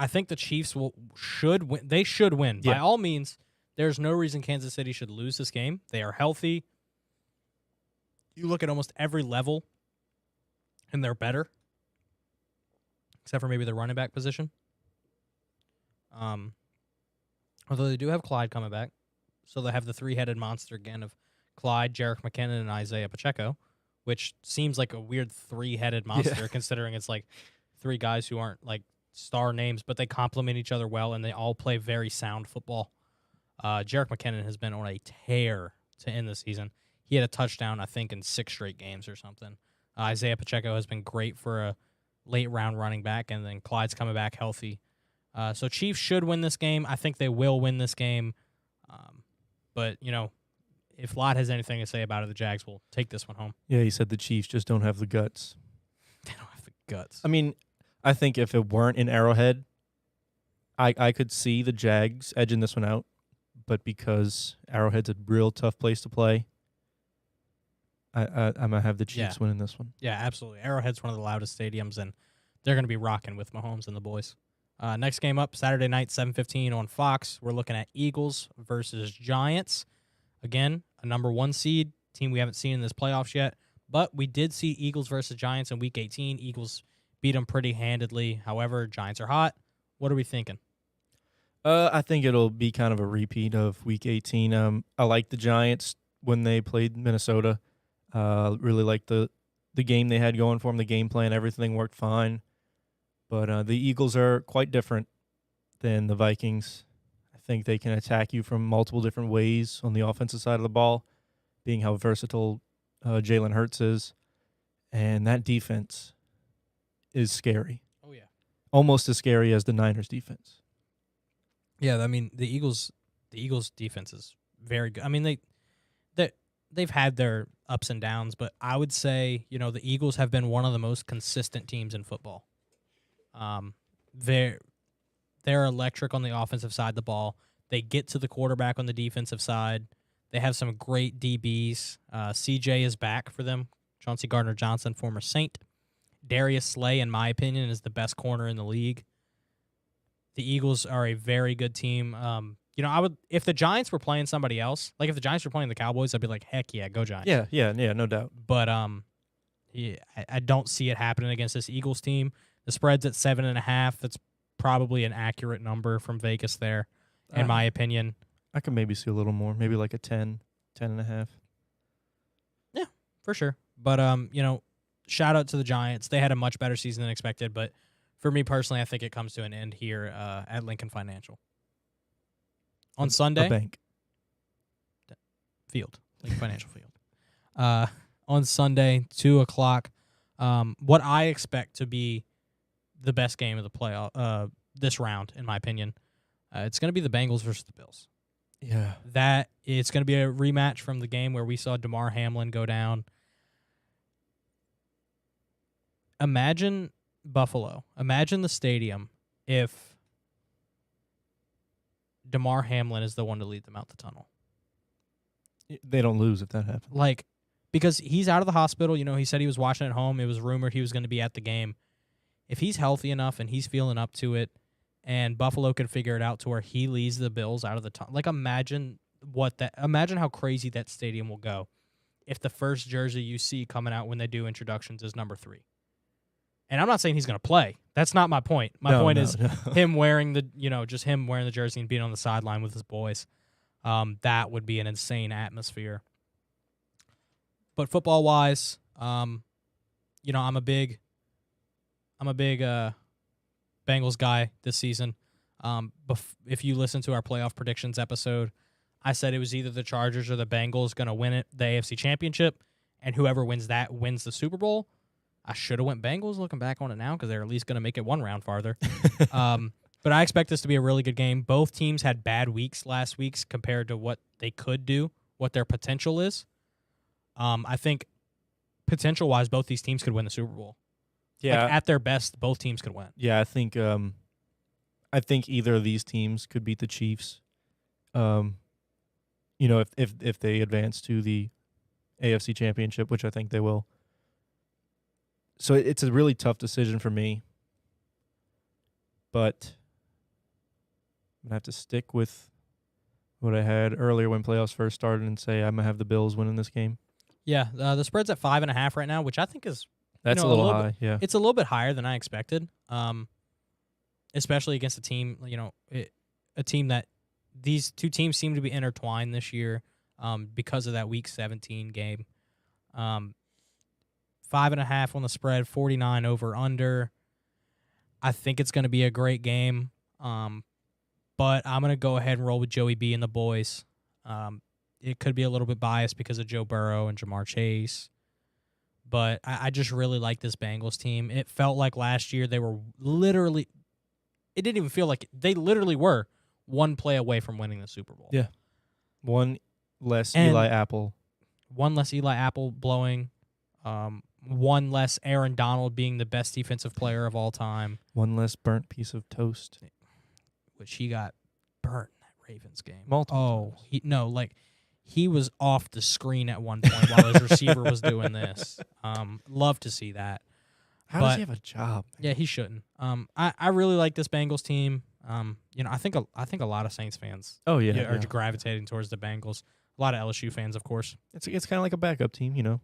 think the Chiefs should win. They should win by all means. There's no reason Kansas City should lose this game. They are healthy. You look at almost every level, and they're better, except for maybe the running back position. Although they do have Clyde coming back, so they have the 3-headed monster again of Clyde, Jerick McKinnon, and Isaiah Pacheco, which seems like a weird 3-headed monster considering it's like 3 guys who aren't like star names, but they complement each other well, and they all play very sound football. Jerick McKinnon has been on a tear to end the season. He had a touchdown, I think, in 6 straight games or something. Isaiah Pacheco has been great for a late-round running back, and then Clyde's coming back healthy. So Chiefs should win this game. I think they will win this game. But, if Lott has anything to say about it, the Jags will take this one home. Yeah, he said the Chiefs just don't have the guts. They don't have the guts. I mean, I think if it weren't in Arrowhead, I could see the Jags edging this one out. But because Arrowhead's a real tough place to play, I'm going to have the Chiefs winning this one. Yeah, absolutely. Arrowhead's one of the loudest stadiums, and they're going to be rocking with Mahomes and the boys. Next game up, Saturday night, 7:15 on Fox. We're looking at Eagles versus Giants. Again, a number 1 seed, team we haven't seen in this playoffs yet. But we did see Eagles versus Giants in Week 18. Eagles beat them pretty handedly. However, Giants are hot. What are we thinking? I think it'll be kind of a repeat of Week 18. I like the Giants when they played Minnesota. Really liked the game they had going for them, the game plan, everything worked fine. But the Eagles are quite different than the Vikings. I think they can attack you from multiple different ways on the offensive side of the ball, being how versatile Jalen Hurts is. And that defense is scary. Oh, yeah. Almost as scary as the Niners defense. Yeah, I mean, the Eagles defense is very good. I mean, they've had their ups and downs, but I would say, the Eagles have been one of the most consistent teams in football. They're electric on the offensive side of the ball. They get to the quarterback on the defensive side. They have some great DBs. CJ is back for them. Chauncey Gardner-Johnson, former Saint. Darius Slay, in my opinion, is the best corner in the league. The Eagles are a very good team. I would, if the Giants were playing somebody else, like if the Giants were playing the Cowboys, I'd be like, heck yeah, go Giants. Yeah, no doubt. But I don't see it happening against this Eagles team. The spread's at 7.5. That's probably an accurate number from Vegas there, in my opinion. I could maybe see a little more, maybe like a 10.5. Yeah, for sure. But shout out to the Giants. They had a much better season than expected, but for me personally, I think it comes to an end here at Lincoln Financial. On Sunday, A bank. Field, Lincoln Financial Field. On Sunday, 2:00. What I expect to be the best game of the playoff this round, in my opinion, it's going to be the Bengals versus the Bills. Yeah. That it's going to be a rematch from the game where we saw Damar Hamlin go down. Imagine Buffalo. Imagine the stadium if Damar Hamlin is the one to lead them out the tunnel. They don't lose if that happens. Because he's out of the hospital. He said he was watching at home. It was rumored he was going to be at the game. If he's healthy enough and he's feeling up to it, and Buffalo can figure it out to where he leads the Bills out of the tunnel. Imagine how crazy that stadium will go if the first jersey you see coming out when they do introductions is number 3. And I'm not saying he's going to play. That's not my point. My point is him wearing just him wearing the jersey and being on the sideline with his boys. That would be an insane atmosphere. But football-wise, I'm a big Bengals guy this season. If you listen to our playoff predictions episode, I said it was either the Chargers or the Bengals going to win it, the AFC Championship, and whoever wins that wins the Super Bowl. I should have went Bengals looking back on it now because they're at least going to make it one round farther. But I expect this to be a really good game. Both teams had bad weeks last week compared to what they could do, what their potential is. I think potential-wise, both these teams could win the Super Bowl. Yeah. At their best, both teams could win. Yeah, I think either of these teams could beat the Chiefs. If they advance to the AFC Championship, which I think they will. So it's a really tough decision for me. But I'm going to have to stick with what I had earlier when playoffs first started and say I'm going to have the Bills winning this game. Yeah, the spread's at 5.5 right now, which I think is That's a little high, yeah. It's a little bit higher than I expected, especially against a team, a team that these two teams seem to be intertwined this year because of that Week 17 game. 5.5 on the spread, 49 over under. I think it's going to be a great game. but I'm gonna go ahead and roll with Joey B and the boys. It could be a little bit biased because of Joe Burrow and Jamar Chase, but I just really like this Bengals team. It felt like last year they were literally. It didn't even feel like it. They literally were one play away from winning the Super Bowl. Yeah. One less And Eli Apple. One less Eli Apple blowing. One less Aaron Donald being the best defensive player of all time, One less burnt piece of toast. which he got burnt in that Ravens game. Multiple times. He was off the screen at one point while his receiver was doing this. Love to see that. How does but- he have a job? Yeah, he shouldn't. I really like this Bengals team. I think a lot of Saints fans Oh, yeah. are yeah. gravitating towards the Bengals. A lot of LSU fans, of course. It's kind of like a backup team, you know.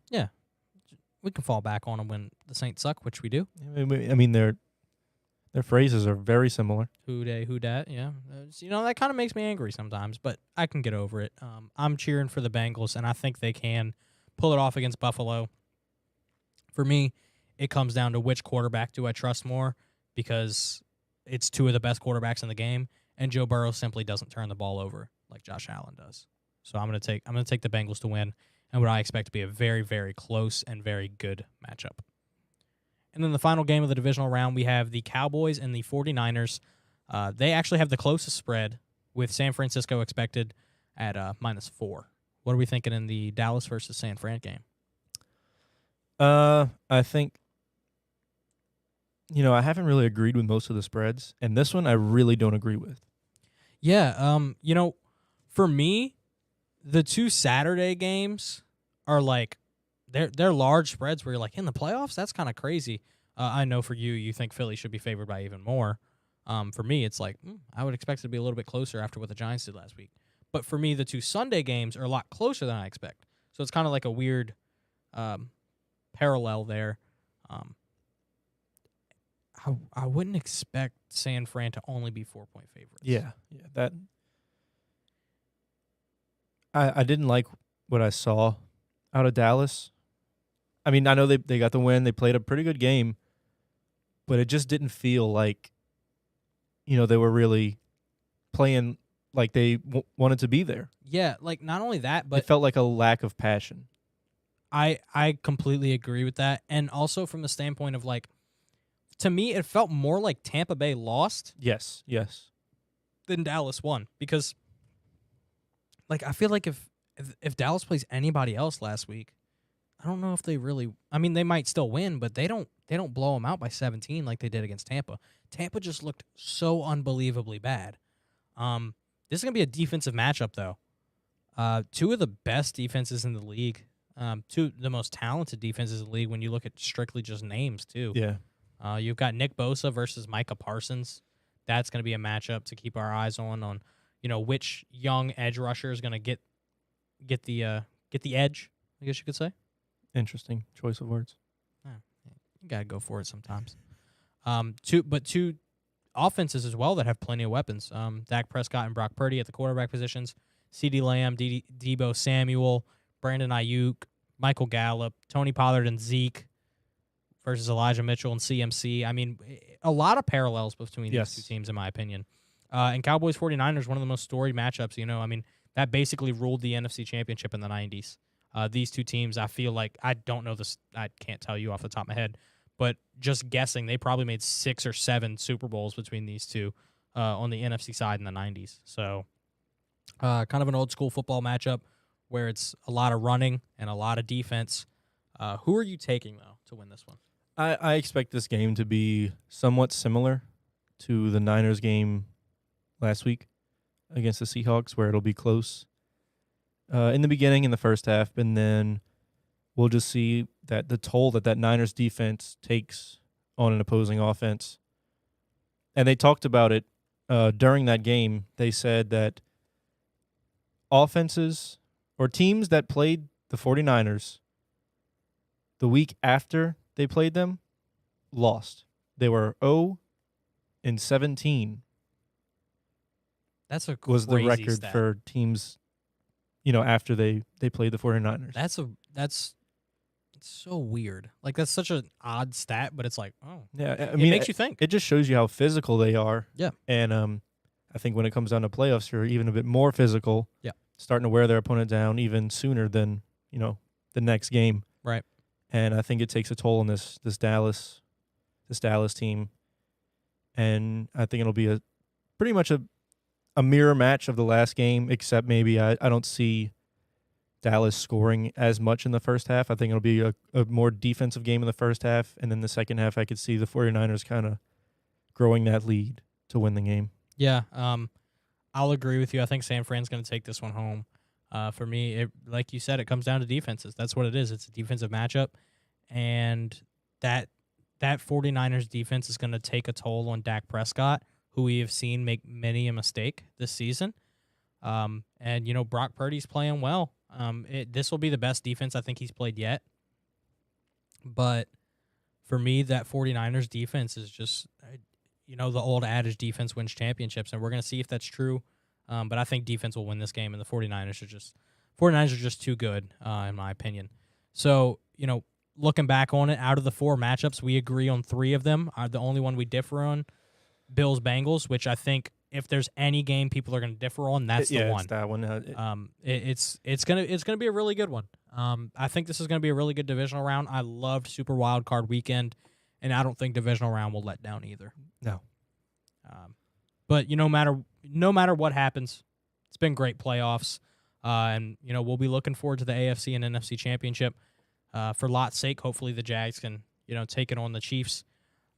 We can fall back on them when the Saints suck, which we do. I mean, their phrases are very similar. Who day, who dat? Yeah, that kind of makes me angry sometimes, but I can get over it. I'm cheering for the Bengals, and I think they can pull it off against Buffalo. For me, it comes down to which quarterback do I trust more, because it's two of the best quarterbacks in the game, and Joe Burrow simply doesn't turn the ball over like Josh Allen does. So I'm gonna take the Bengals to win, and what I expect to be a very, very close and very good matchup. And then the final game of the divisional round, we have the Cowboys and the 49ers. They actually have the closest spread, with San Francisco expected at -4. What are we thinking in the Dallas versus San Fran game? I think, I haven't really agreed with most of the spreads, and this one I really don't agree with. Yeah, for me, the two Saturday games are like they're large spreads where you're like, in the playoffs, that's kind of crazy. I know for you think Philly should be favored by even more. For me, it's like I would expect it to be a little bit closer after what the Giants did last week. But for me, the two Sunday games are a lot closer than I expect. So it's kind of like a weird parallel there. I wouldn't expect San Fran to only be 4-point favorites. Yeah, that. I didn't like what I saw out of Dallas. I mean, I know they got the win. They played a pretty good game, but it just didn't feel like, they were really playing like they wanted to be there. Yeah, like not only that, It but felt like a lack of passion. I completely agree with that. And also from the standpoint of like, to me, it felt more like Tampa Bay lost Yes. than Dallas won, because like I feel like if Dallas plays anybody else last week, I don't know if they really. I mean, they might still win, but they don't blow them out by 17 like they did against Tampa. Tampa just looked so unbelievably bad. This is gonna be a defensive matchup though. Two of the best defenses in the league. Two of the most talented defenses in the league when you look at strictly just names too. Yeah. You've got Nick Bosa versus Micah Parsons. That's going to be a matchup to keep our eyes on which young edge rusher is going to get the edge, I guess you could say. Interesting choice of words. You got to go for it sometimes. Two offenses as well that have plenty of weapons. Dak Prescott and Brock Purdy at the quarterback positions. CeeDee Lamb, Deebo Samuel, Brandon Ayuk, Michael Gallup, Tony Pollard and Zeke versus Elijah Mitchell and CMC. I mean, a lot of parallels between these two teams, in my opinion. And Cowboys 49ers, one of the most storied matchups. I mean, that basically ruled the NFC Championship in the 90s. These two teams, I feel like, I don't know this, I can't tell you off the top of my head, but just guessing, they probably made 6 or 7 Super Bowls between these two on the NFC side in the 90s. So kind of an old school football matchup where it's a lot of running and a lot of defense. Who are you taking, though, to win this one? I expect this game to be somewhat similar to the Niners game last week against the Seahawks, where it'll be close in the beginning, in the first half, and then we'll just see that the toll that Niners defense takes on an opposing offense. And they talked about it during that game. They said that offenses or teams that played the 49ers the week after they played them lost. They were 0-17. That's a was the crazy record stat. for teams, after they played the 49ers. That's so weird. Like, that's such an odd stat, but it's like, oh, Yeah, I it mean, makes you think. It just shows you how physical they are. Yeah. And I think when it comes down to playoffs, you're even a bit more physical. Yeah. Starting to wear their opponent down even sooner than, the next game. Right. And I think it takes a toll on this Dallas team. And I think it'll be pretty much a mirror match of the last game, except maybe I don't see Dallas scoring as much in the first half. I think it'll be a more defensive game in the first half, and then the second half I could see the 49ers kind of growing that lead to win the game. Yeah, I'll agree with you. I think San Fran's going to take this one home. For me, like you said, it comes down to defenses. That's what it is. It's a defensive matchup, and that 49ers defense is going to take a toll on Dak Prescott, who we have seen make many a mistake this season. And Brock Purdy's playing well. This will be the best defense I think he's played yet. But for me, that 49ers defense is just, the old adage, defense wins championships, and we're going to see if that's true. But I think defense will win this game, and the 49ers are just too good, in my opinion. So, looking back on it, out of the 4 matchups, we agree on 3 of them. The only one we differ on, Bills-Bengals, which I think if there's any game people are going to differ on, that's the one. It's that one. It's gonna be a really good one. I think this is gonna be a really good divisional round. I loved Super Wild Card Weekend, and I don't think divisional round will let down either. No. But no matter what happens, it's been great playoffs, and we'll be looking forward to the AFC and NFC Championship. For Lott's sake, hopefully the Jags can take it on the Chiefs.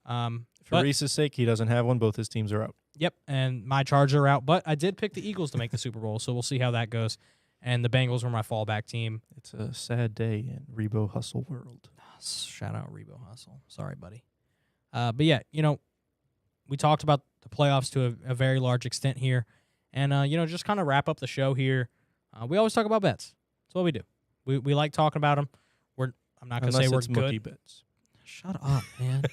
For Reese's sake, he doesn't have one. Both his teams are out. Yep, and my Chargers are out, but I did pick the Eagles to make the Super Bowl, so we'll see how that goes. And the Bengals were my fallback team. It's a sad day in Rebo Hustle world. Shout out Rebo Hustle. Sorry, buddy. But yeah, we talked about the playoffs to a very large extent here. And, just kind of wrap up the show here. We always talk about bets. That's what we do. We like talking about them. I'm not going to say we're good. Mookie bets. Shut up, man.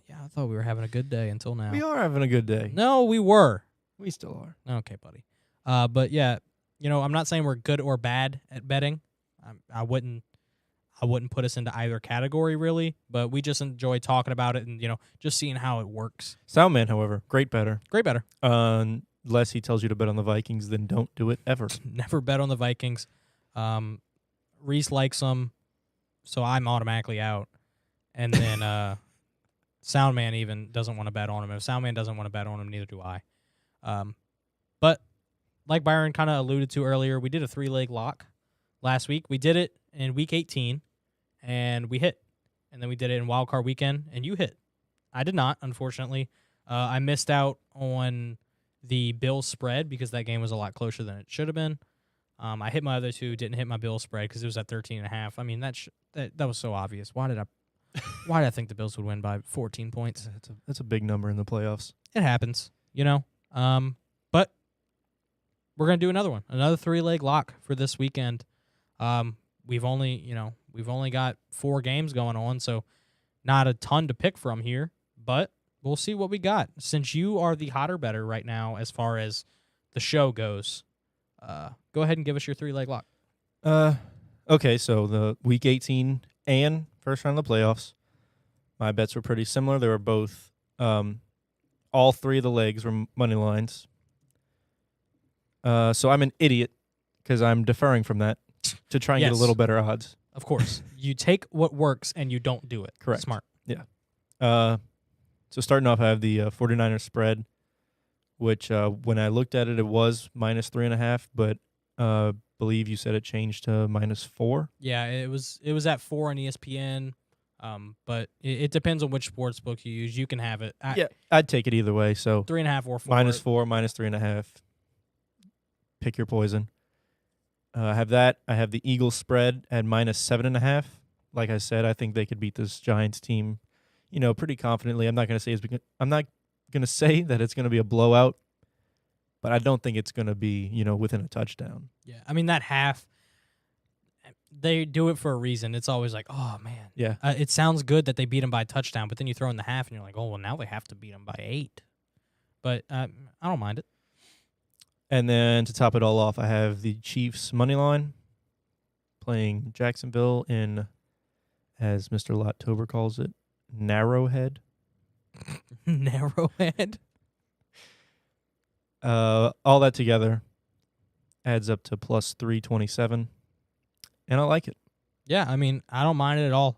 Yeah, I thought we were having a good day until now. We are having a good day. No, we were. We still are. Okay, buddy. But yeah, I'm not saying we're good or bad at betting. I wouldn't put us into either category really, but we just enjoy talking about it and just seeing how it works. Soundman, however, great better. Great better. Unless he tells you to bet on the Vikings, then don't do it ever. Never bet on the Vikings. Reese likes them, so I'm automatically out. And then Soundman even doesn't want to bet on him. If Soundman doesn't want to bet on him, neither do I. But like Byron kind of alluded to earlier, we did a 3-leg lock last week. We did it in week 18, and we hit. And then we did it in Wild Card Weekend, and you hit. I did not, unfortunately. I missed out on the Bills spread because that game was a lot closer than it should have been. I hit my other 2, didn't hit my Bills spread because it was at 13.5. I mean, that was so obvious. Why did I think the Bills would win by 14 points? That's a big number in the playoffs. It happens, But we're gonna do another 3-leg lock for this weekend. We've only got 4 games going on, so not a ton to pick from here. But we'll see what we got. Since you are the hotter better right now as far as the show goes, go ahead and give us your 3-leg lock. Okay, so the week 18 and first round of the playoffs, my bets were pretty similar. They were both, all 3 of the legs were money lines. So I'm an idiot because I'm deferring from that to try and get a little better odds. Of course. You take what works and you don't do it. Correct. Smart. Yeah. So starting off, I have the 49ers spread, which when I looked at it, it was -3.5, but believe you said it changed to -4. Yeah, it was at 4 on ESPN, but it depends on which sports book you use. You can have it. I'd take it either way. So 3.5 or 4. -4, -3.5. Pick your poison. I have that. I have the Eagles spread at -7.5. Like I said, I think they could beat this Giants team, pretty confidently. I'm not going to say that it's going to be a blowout, but I don't think it's going to be, within a touchdown. Yeah, I mean that half, they do it for a reason. It's always like, oh man, yeah. It sounds good that they beat them by a touchdown, but then you throw in the half and you're like, oh well, now they have to beat them by 8. But I don't mind it. And then to top it all off, I have the Chiefs money line playing Jacksonville in, as Mr. Lottober calls it, Narrowhead. Narrowhead. All that together adds up to plus 327, and I like it. Yeah, I mean, I don't mind it at all.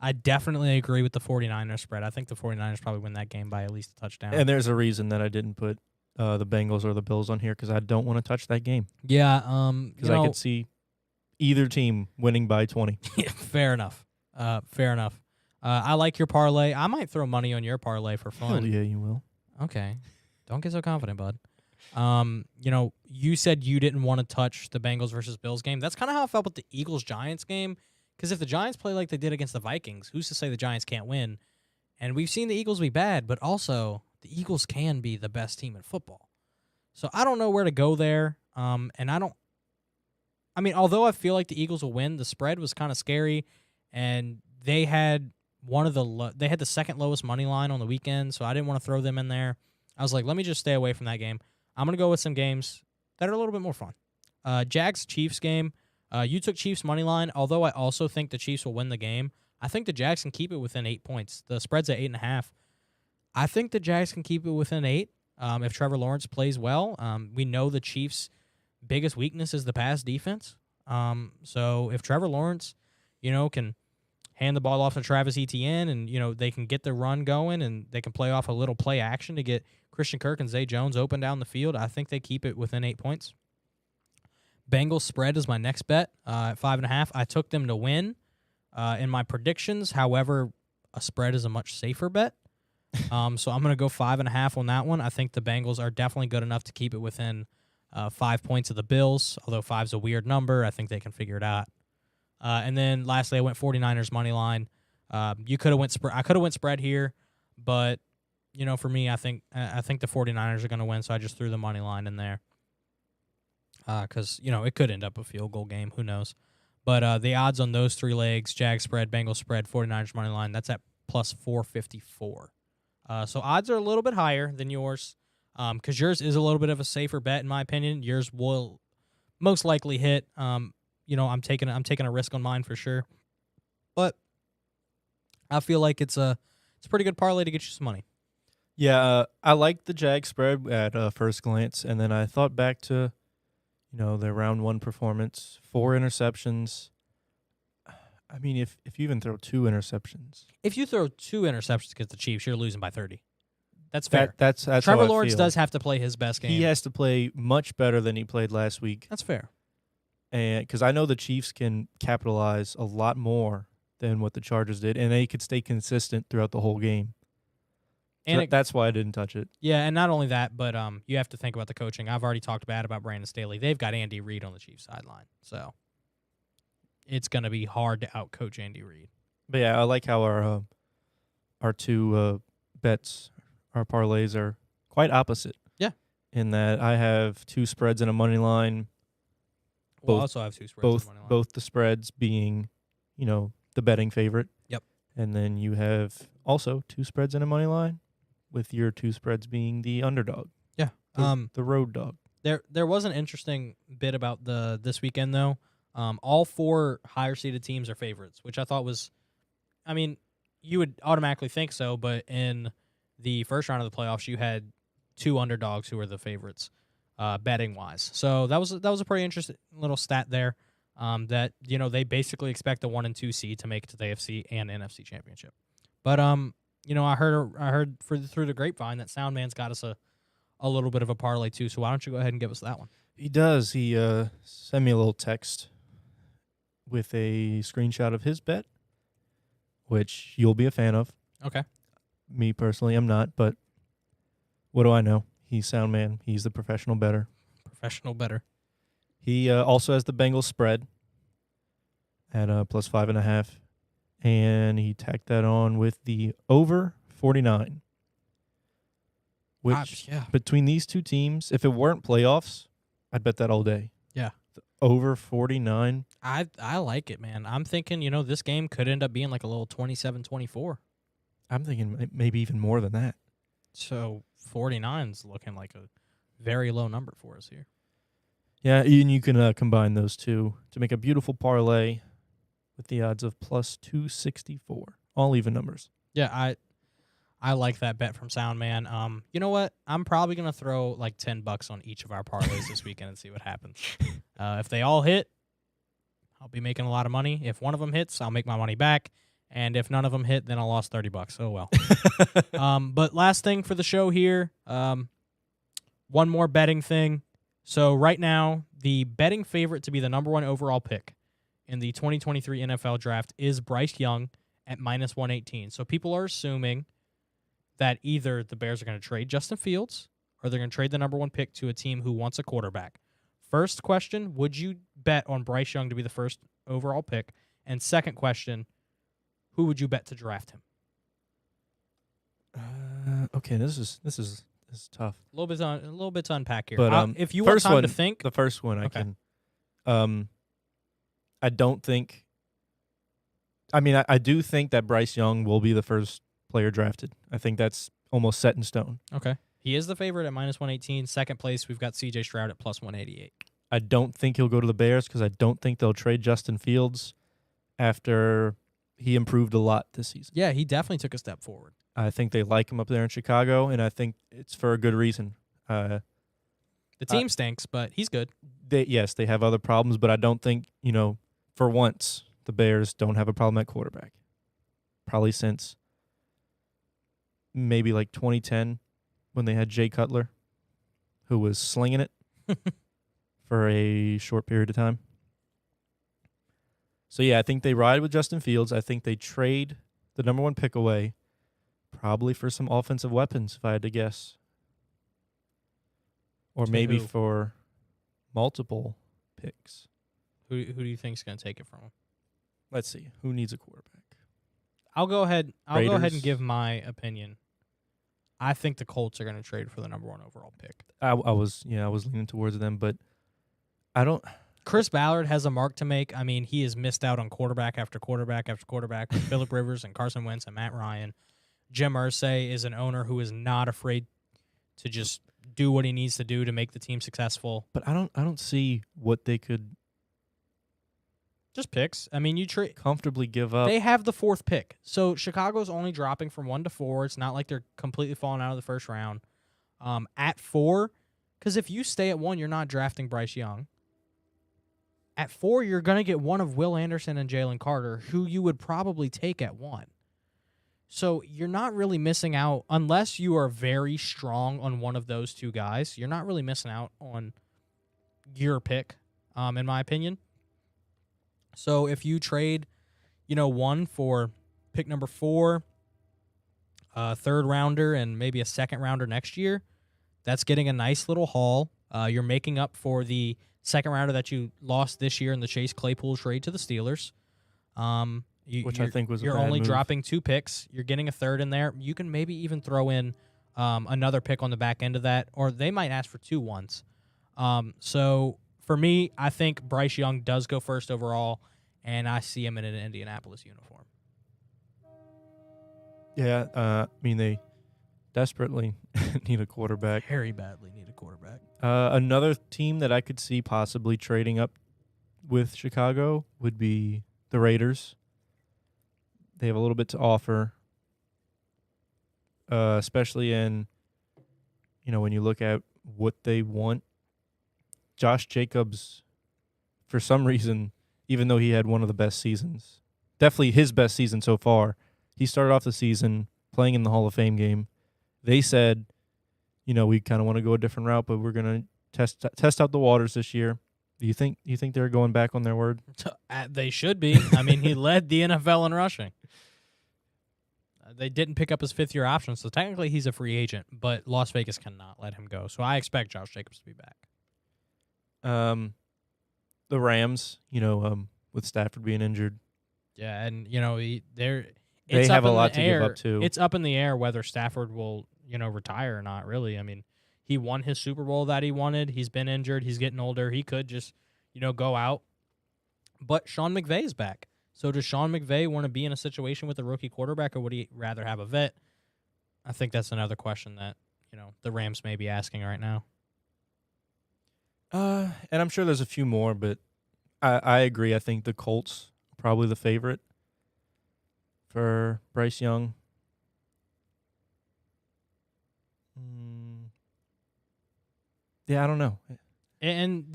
I definitely agree with the 49ers spread. I think the 49ers probably win that game by at least a touchdown. And there's a reason that I didn't put the Bengals or the Bills on here because I don't want to touch that game. Yeah, Because I could see either team winning by 20. fair enough. Fair enough. I like your parlay. I might throw money on your parlay for fun. Hell yeah, you will. Okay. Don't get so confident, bud. You said you didn't want to touch the Bengals versus Bills game. That's kind of how I felt with the Eagles-Giants game. Because if the Giants play like they did against the Vikings, who's to say the Giants can't win? And we've seen the Eagles be bad, but also the Eagles can be the best team in football. So I don't know where to go there. Although I feel like the Eagles will win, the spread was kind of scary, and they had the second lowest money line on the weekend, so I didn't want to throw them in there. I was like, let me just stay away from that game. I'm going to go with some games that are a little bit more fun. Jags-Chiefs game. You took Chiefs money line, although I also think the Chiefs will win the game. I think the Jags can keep it within 8 points. The spread's at 8.5. I think the Jags can keep it within 8 if Trevor Lawrence plays well. We know the Chiefs' biggest weakness is the pass defense. So if Trevor Lawrence, can hand the ball off to Travis Etienne and, they can get the run going and they can play off a little play action to get Christian Kirk and Zay Jones open down the field, I think they keep it within 8 points. Bengals spread is my next bet at 5.5. I took them to win in my predictions. However, a spread is a much safer bet. So I'm going to go 5.5 on that one. I think the Bengals are definitely good enough to keep it within 5 points of the Bills, although 5's a weird number. I think they can figure it out. And then lastly, I went 49ers money line. You could have I could have went spread here, but for me, I think the 49ers are going to win, so I just threw the money line in there. Because, it could end up a field goal game. Who knows? But the odds on those 3 legs, Jag spread, Bengals spread, 49ers money line, that's at plus 454. So odds are a little bit higher than yours because yours is a little bit of a safer bet, in my opinion. Yours will most likely hit. I'm taking a risk on mine for sure. But I feel like it's a pretty good parlay to get you some money. Yeah, I liked the Jag spread at first glance, and then I thought back to their round 1 performance, 4 interceptions. I mean, if you even throw 2 interceptions. If you throw 2 interceptions against the Chiefs, you're losing by 30. That's fair. That's Trevor how I Lawrence feel. does have to play his best game. He has to play much better than he played last week. That's fair. And because I know the Chiefs can capitalize a lot more than what the Chargers did, and they could stay consistent throughout the whole game. So And that's why I didn't touch it. Yeah, and not only that, but you have to think about the coaching. I've already talked bad about Brandon Staley. They've got Andy Reid on the Chiefs sideline, so it's going to be hard to outcoach Andy Reid. But yeah, I like how our 2 bets, our parlays are quite opposite. Yeah. In that I have 2 spreads and a money line. Well, I also have 2 spreads. Both the spreads being, the betting favorite. Yep. And then you have also 2 spreads and a money line, with your 2 spreads being the underdog. Yeah. The road dog. There was an interesting bit about this weekend though. All 4 higher seeded teams are favorites, which I thought was, you would automatically think so, but in the first round of the playoffs, you had 2 underdogs who were the favorites, betting wise. So that was a pretty interesting little stat there. That they basically expect the 1 and 2 seed to make it to the AFC and NFC championship. But I heard through the grapevine that Soundman's got us a little bit of a parlay too. So why don't you go ahead and give us that one? He does. He sent me a little text with a screenshot of his bet, which you'll be a fan of. Okay. Me personally, I'm not, but what do I know? He's Soundman. He's the professional bettor. Professional bettor. He also has the Bengals spread at plus 5.5, and he tacked that on with the over 49. Which between these 2 teams, if it weren't playoffs, I'd bet that all day. Yeah. The over 49. I like it, man. I'm thinking, this game could end up being like a little 27-24. I'm thinking maybe even more than that. So 49's looking like a very low number for us here. Yeah, and you can combine those 2 to make a beautiful parlay with the odds of plus 264. All even numbers. Yeah, I like that bet from Soundman. You know what? I'm probably gonna throw like $10 on each of our parlays this weekend and see what happens. If they all hit, I'll be making a lot of money. If one of them hits, I'll make my money back. And if none of them hit, then I lost $30. Oh well. But last thing for the show here, one more betting thing. So right now, the betting favorite to be the number 1 overall pick in the 2023 NFL Draft is Bryce Young at -118. So people are assuming that either the Bears are going to trade Justin Fields or they're going to trade the number 1 pick to a team who wants a quarterback. First question, would you bet on Bryce Young to be the first overall pick? And second question, who would you bet to draft him? Okay, this is tough. A little bit to unpack here. But if you want first time one, to think, the first one I Okay. can. I don't think. I mean, I do think that Bryce Young will be the first player drafted. I think that's almost set in stone. okay, he is the favorite at -118. Second place, we've got C.J. Stroud at +188. I don't think he'll go to the Bears because I don't think they'll trade Justin Fields after he improved a lot this season. Yeah, he definitely took a step forward. I think they like him up there in Chicago, and I think it's for a good reason. The team stinks, but he's good. Yes, they have other problems, but I don't think, for once, the Bears don't have a problem at quarterback. Probably since maybe like 2010 when they had Jay Cutler, who was slinging it for a short period of time. So, yeah, I think they ride with Justin Fields. I think they trade the number 1 pick away, probably for some offensive weapons, if I had to guess. Or To maybe who? for multiple picks. Who do you think's going to take it from him? Let's see. Who needs a quarterback? I'll go ahead and Raiders. give my opinion. I think the Colts are going to trade for the number 1 overall pick. I was leaning towards them, but I don't. Chris Ballard has a mark to make. I mean, he has missed out on quarterback after quarterback after quarterback with Phillip Rivers and Carson Wentz and Matt Ryan. Jim Irsay is an owner who is not afraid to just do what he needs to do to make the team successful. But I don't see what they could Just picks. I mean, you trade. comfortably give up. They have the 4th pick. So Chicago's only dropping from 1 to 4. It's not like they're completely falling out of the first round. At 4, because if you stay at 1, you're not drafting Bryce Young. At 4, you're going to get one of Will Anderson and Jalen Carter, who you would probably take at 1. So you're not really missing out, unless you are very strong on one of those two guys. You're not really missing out on your pick, in my opinion. So if you trade, 1 for pick number 4, a 3rd rounder, and maybe a 2nd rounder next year, that's getting a nice little haul. You're making up for the 2nd rounder that you lost this year in the Chase Claypool trade to the Steelers. Which I think was a you're bad only move. dropping 2 picks. You're getting a 3rd in there. You can maybe even throw in another pick on the back end of that, or they might ask for 2 ones. So for me, I think Bryce Young does go first overall, and I see him in an Indianapolis uniform. Yeah, I mean, they desperately need a quarterback. Very badly need a quarterback. Another team that I could see possibly trading up with Chicago would be the Raiders. They have a little bit to offer, especially in, when you look at what they want. Josh Jacobs, for some reason, even though he had one of the best seasons, definitely his best season so far, he started off the season playing in the Hall of Fame game. They said, we kind of want to go a different route, but we're going to test out the waters this year. Do you think they're going back on their word? They should be. I mean, he led the NFL in rushing. They didn't pick up his 5th-year option, so technically he's a free agent, but Las Vegas cannot let him go. So I expect Josh Jacobs to be back. The Rams, with Stafford being injured, Yeah, and they it's have up a in lot the to air. give up too. It's up in the air whether Stafford will, retire or not, really. I mean, he won his Super Bowl that he wanted. He's been injured. He's getting older. He could just, go out. But Sean McVay is back. So does Sean McVay want to be in a situation with a rookie quarterback, or would he rather have a vet? I think that's another question that, the Rams may be asking right now. And I'm sure there's a few more, but I agree. I think the Colts are probably the favorite for Bryce Young. Yeah, I don't know. And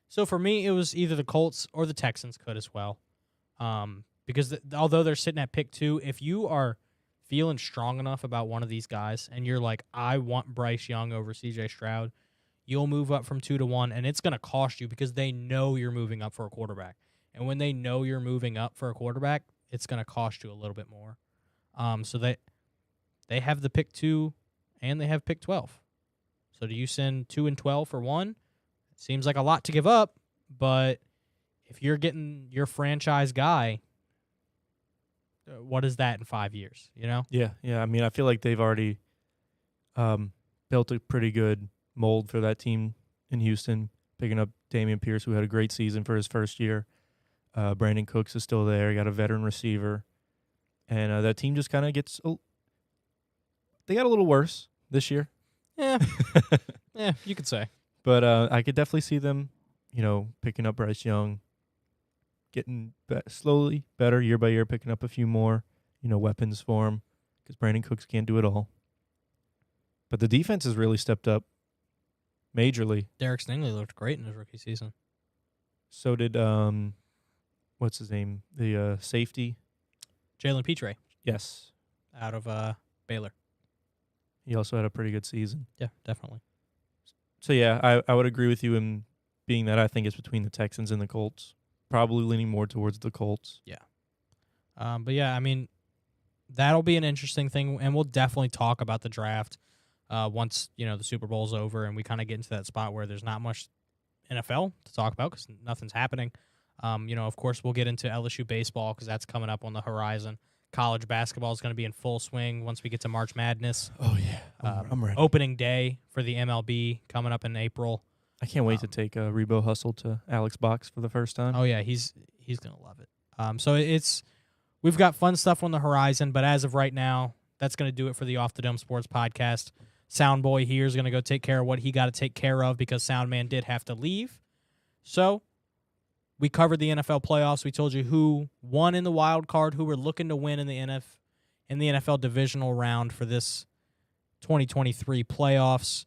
so for me, it was either the Colts or the Texans could as well. Because although they're sitting at pick 2, if you are feeling strong enough about one of these guys and you're like, I want Bryce Young over CJ Stroud, you'll move up from 2 to 1, and it's going to cost you because they know you're moving up for a quarterback. And when they know you're moving up for a quarterback, it's going to cost you a little bit more. So they have the pick 2 and they have pick 12. So do you send 2 and 12 for one? It seems like a lot to give up, but if you're getting your franchise guy, what is that in 5 years, you know? Yeah. I mean, I feel like they've already built a pretty good mold for that team in Houston, picking up Dameon Pierce, who had a great season for his first year. Brandon Cooks is still there. You got a veteran receiver. And that team just kind of they got a little worse this year. Yeah. Yeah, you could say. But I could definitely see them, picking up Bryce Young, getting slowly better year by year, picking up a few more, weapons for him, because Brandon Cooks can't do it all. But the defense has really stepped up majorly. Derek Stingley looked great in his rookie season. So did, what's his name? The safety? Jalen Petre. Yes. Out of Baylor. He also had a pretty good season. Yeah, definitely. So, yeah, I would agree with you in being that I think it's between the Texans and the Colts. Probably leaning more towards the Colts. Yeah. But, yeah, I mean, that'll be an interesting thing, and we'll definitely talk about the draft once, the Super Bowl's over and we kind of get into that spot where there's not much NFL to talk about because nothing's happening. Of course, we'll get into LSU baseball because that's coming up on the horizon. College basketball is going to be in full swing once we get to March Madness. Oh, yeah. I'm ready. Opening day for the MLB coming up in April. I can't wait to take Rebo Hustle to Alex Box for the first time. Oh, yeah, he's going to love it. So we've got fun stuff on the horizon, but as of right now, that's going to do it for the Off the Dome Sports Podcast. Soundboy here is going to go take care of what he got to take care of because Soundman did have to leave. So we covered the NFL playoffs. We told you who won in the wild card, who we're looking to win in the NFL divisional round for this 2023 playoffs.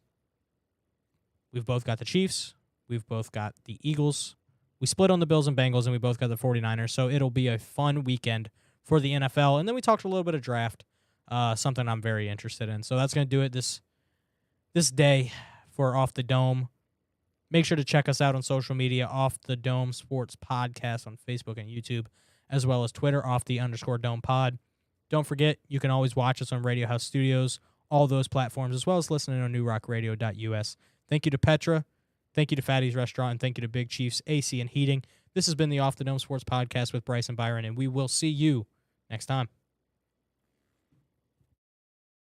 We've both got the Chiefs. We've both got the Eagles. We split on the Bills and Bengals, and we both got the 49ers. So it'll be a fun weekend for the NFL. And then we talked a little bit of draft, something I'm very interested in. So that's going to do it this day for Off the Dome. Make sure to check us out on social media, Off the Dome Sports Podcast on Facebook and YouTube, as well as Twitter, _Dome Pod. Don't forget, you can always watch us on Radio House Studios, all those platforms, as well as listening on newrockradio.us. Thank you to Petra. Thank you to Fatty's Restaurant, and thank you to Big Chiefs AC and Heating. This has been the Off the Dome Sports Podcast with Bryce and Byron, and we will see you next time.